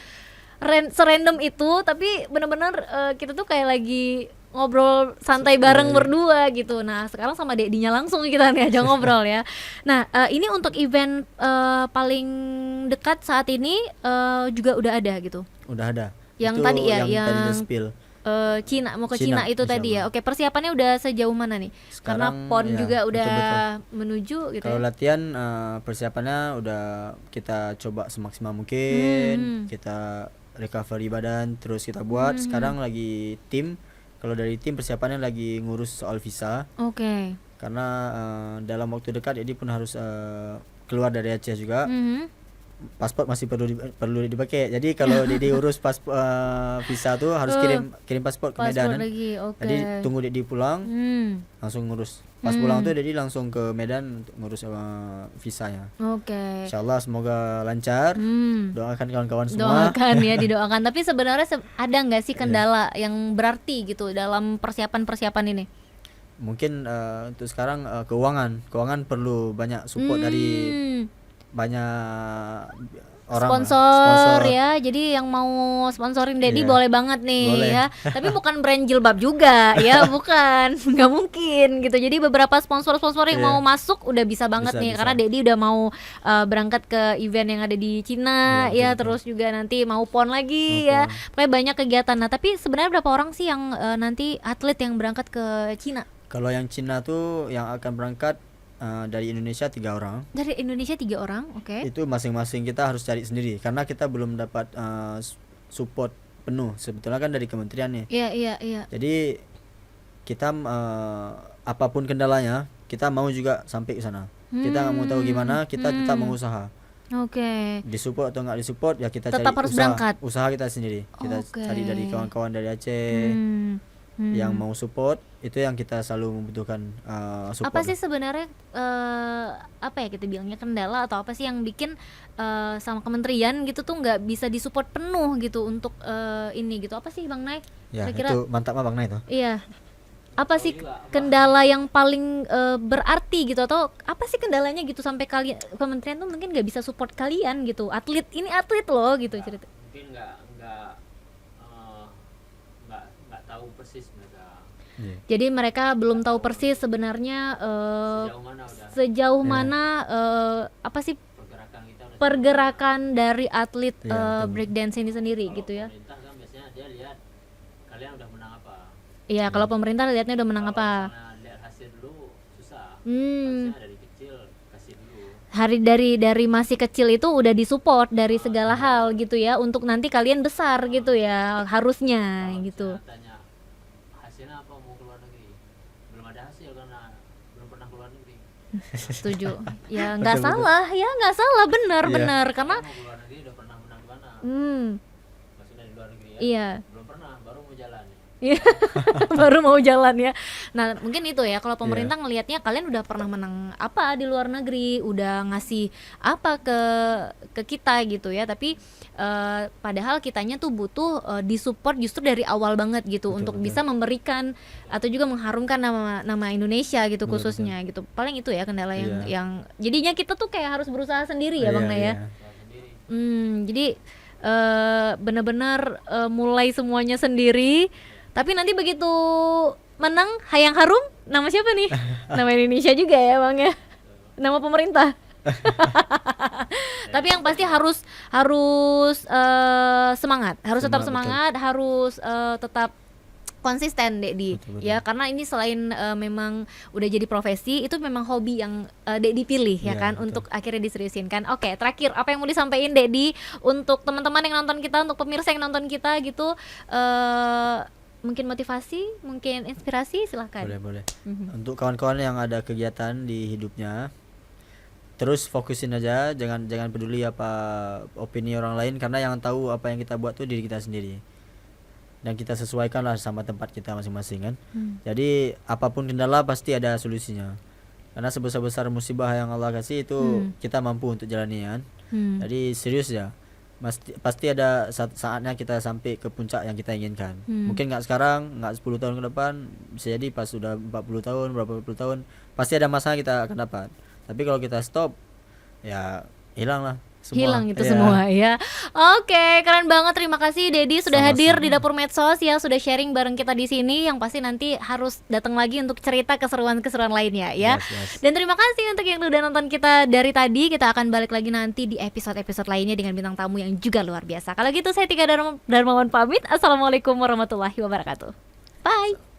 Speaker 1: serandom itu, tapi bener-bener kita tuh kayak lagi ngobrol santai bareng berdua gitu. Nah sekarang sama Dedinya langsung kita nih aja ngobrol ya. Nah ini untuk event paling dekat saat ini juga udah ada gitu.
Speaker 2: Udah ada.
Speaker 1: Yang
Speaker 2: Itu
Speaker 1: tadi ya,
Speaker 2: tadi
Speaker 1: yang
Speaker 2: The Spill.
Speaker 1: Cina, mau ke
Speaker 2: Cina,
Speaker 1: Cina itu tadi ya.
Speaker 2: insyaallah.
Speaker 1: Oke, persiapannya udah sejauh mana nih? Karena
Speaker 2: Sekarang,
Speaker 1: PON
Speaker 2: ya,
Speaker 1: juga udah
Speaker 2: betul-betul.
Speaker 1: menuju gitu
Speaker 2: Kalau
Speaker 1: ya.
Speaker 2: latihan persiapannya udah kita coba semaksimal mungkin, kita recovery badan terus kita buat. Sekarang lagi tim. Kalau dari tim persiapannya lagi ngurus soal visa,
Speaker 1: Oke.
Speaker 2: karena dalam waktu dekat Edi pun harus keluar dari Aceh juga. Paspor masih perlu dipakai. Jadi kalau Dedi urus visa tuh harus kirim paspor ke
Speaker 1: Paspor
Speaker 2: Medan.
Speaker 1: lagi, oke.
Speaker 2: Jadi tunggu Dedi pulang, langsung ngurus. Pas pulang tuh Dedi langsung ke Medan untuk ngurus visanya.
Speaker 1: Oke.
Speaker 2: Insyaallah semoga lancar. Doakan kawan-kawan semua.
Speaker 1: Doakan ya, didoakan. Tapi sebenarnya ada nggak sih kendala yang berarti gitu dalam persiapan ini?
Speaker 2: Mungkin untuk sekarang keuangan perlu banyak support dari banyak orang,
Speaker 1: sponsor ya. Jadi yang mau sponsorin Dedi
Speaker 2: Iya.
Speaker 1: boleh banget nih
Speaker 2: Boleh.
Speaker 1: ya. Tapi bukan brand jilbab juga ya, bukan. Nggak mungkin gitu. Jadi beberapa sponsor-sponsor yang
Speaker 2: Iya.
Speaker 1: mau masuk udah bisa banget
Speaker 2: Bisa,
Speaker 1: nih,
Speaker 2: bisa.
Speaker 1: karena Dedi udah mau berangkat ke event yang ada di Cina ya,
Speaker 2: Iya, betul.
Speaker 1: terus juga nanti mau PON lagi
Speaker 2: Mau
Speaker 1: ya.
Speaker 2: PON.
Speaker 1: Pokoknya banyak kegiatan. Nah, tapi sebenarnya berapa orang sih yang nanti atlet yang berangkat ke Cina?
Speaker 2: Kalau yang Cina tuh yang akan berangkat dari Indonesia 3 orang.
Speaker 1: Dari Indonesia 3 orang, oke.
Speaker 2: Itu masing-masing kita harus cari sendiri karena kita belum dapat support penuh sebetulnya kan dari kementerian nih.
Speaker 1: Iya.
Speaker 2: Jadi kita apapun kendalanya kita mau juga sampai ke sana. Kita nggak mau tahu gimana, kita tetap mengusaha.
Speaker 1: Oke.
Speaker 2: Disupport atau nggak disupport ya kita
Speaker 1: Tetap
Speaker 2: cari
Speaker 1: harus
Speaker 2: usaha,
Speaker 1: berangkat.
Speaker 2: usaha kita sendiri. Kita
Speaker 1: Oke.
Speaker 2: cari dari kawan-kawan dari Aceh yang mau support, itu yang kita selalu membutuhkan support.
Speaker 1: Apa sih
Speaker 2: lah.
Speaker 1: sebenarnya apa ya kita bilangnya kendala atau apa sih yang bikin sama kementerian gitu tuh nggak bisa disupport penuh gitu untuk ini gitu, apa sih Bang Nay?
Speaker 2: Ya
Speaker 1: Kira-kira
Speaker 2: itu mantap mah Bang Nay itu.
Speaker 1: iya, apa sih kendala yang paling berarti gitu, atau apa sih kendalanya gitu sampai kalian kementerian tuh mungkin nggak bisa support kalian gitu, atlet ini atlet loh gitu cerita.
Speaker 3: Mungkin nggak tahu persis mereka
Speaker 2: Iya.
Speaker 1: Jadi mereka belum tahu persis sebenarnya
Speaker 3: sejauh mana udah
Speaker 1: sejauh mana apa sih
Speaker 3: pergerakan kita udah
Speaker 1: pergerakan dari atlet
Speaker 2: Iya, betul.
Speaker 1: breakdance ini sendiri
Speaker 3: Kalau
Speaker 1: gitu ya.
Speaker 3: pemerintah kan biasanya dia lihat kalian udah menang apa.
Speaker 1: Iya, kalau pemerintah lihatnya udah menang
Speaker 3: Kalau
Speaker 1: apa.
Speaker 3: misalnya lihat hasil dulu susah.
Speaker 1: Hmm.
Speaker 3: Harusnya dari kecil kasih dulu.
Speaker 1: Hari dari masih kecil itu udah disupport dari segala hal gitu ya, untuk nanti kalian besar gitu ya, harusnya
Speaker 3: Kalau
Speaker 1: gitu.
Speaker 3: misalnya tanya hasilnya apa, mau keluar negeri, belum ada hasil karena belum pernah keluar negeri.
Speaker 1: Setuju. Ya nggak
Speaker 2: Betul,
Speaker 1: salah, ya nggak salah, benar
Speaker 2: Iya.
Speaker 1: benar karena
Speaker 3: Mau keluar negeri udah pernah menang di mana?
Speaker 1: hmm,
Speaker 3: Maksudnya di luar negeri ya.
Speaker 1: iya.
Speaker 3: Belum pernah, baru mau jalan.
Speaker 1: Iya, baru mau jalan ya. Nah, mungkin itu ya kalau
Speaker 2: Iya.
Speaker 1: pemerintah ngelihatnya kalian udah pernah menang apa di luar negeri, udah ngasih apa ke kita gitu ya. Tapi padahal kitanya tuh butuh disupport justru dari awal banget gitu
Speaker 2: Betul,
Speaker 1: untuk
Speaker 2: betul.
Speaker 1: bisa memberikan atau juga mengharumkan nama Indonesia gitu
Speaker 2: Betul,
Speaker 1: khususnya gitu. Paling itu ya kendala yang
Speaker 2: Iya.
Speaker 1: yang jadinya kita tuh kayak harus berusaha sendiri ya, Bang
Speaker 2: Iya,
Speaker 1: Nay ya.
Speaker 2: iya.
Speaker 3: sendiri.
Speaker 1: Jadi benar-benar mulai semuanya sendiri. Tapi nanti begitu menang Hayang Harum, nama siapa nih? Nama Indonesia juga ya Bang ya. Nama pemerintah. Tapi yang pasti harus semangat, harus tetap
Speaker 2: Betul.
Speaker 1: semangat, harus tetap konsisten Dedi
Speaker 2: Betul, betul.
Speaker 1: ya, karena ini selain memang udah jadi profesi, itu memang hobi yang Dedi pilih ya
Speaker 2: Iya,
Speaker 1: kan,
Speaker 2: betul.
Speaker 1: untuk akhirnya diseriusin kan. Oke, terakhir apa yang mau disampaikan Dedi untuk teman-teman yang nonton kita, untuk pemirsa yang nonton kita gitu, mungkin motivasi, mungkin inspirasi, silahkan.
Speaker 2: Boleh.
Speaker 1: Mhm.
Speaker 2: Untuk kawan-kawan yang ada kegiatan di hidupnya, terus fokusin aja, jangan peduli apa opini orang lain, karena yang tahu apa yang kita buat tuh diri kita sendiri. Dan kita sesuaikanlah sama tempat kita masing-masing kan. Jadi apapun kendala pasti ada solusinya. Karena sebesar-besar musibah yang Allah kasih itu kita mampu untuk jalani kan. Jadi serius ya. Pasti ada saatnya kita sampai ke puncak yang kita inginkan. Mungkin nggak sekarang, nggak 10 tahun ke depan, bisa jadi pas sudah 40 tahun, berapa puluh tahun, pasti ada masa kita akan dapat. Tapi kalau kita stop, ya hilang lah semua.
Speaker 1: Hilang itu
Speaker 2: Iya.
Speaker 1: semua ya. Oke, keren banget. Terima kasih Dedi sudah
Speaker 2: Sama-sama.
Speaker 1: hadir di Dapur Medsos ya, sudah sharing bareng kita di sini. Yang pasti nanti harus datang lagi untuk cerita keseruan-keseruan lainnya ya.
Speaker 2: Yes.
Speaker 1: Dan terima kasih untuk yang udah nonton kita dari tadi. Kita akan balik lagi nanti di episode-episode lainnya dengan bintang tamu yang juga luar biasa. Kalau gitu saya Tika Darmawan pamit. Assalamualaikum warahmatullahi wabarakatuh. Bye.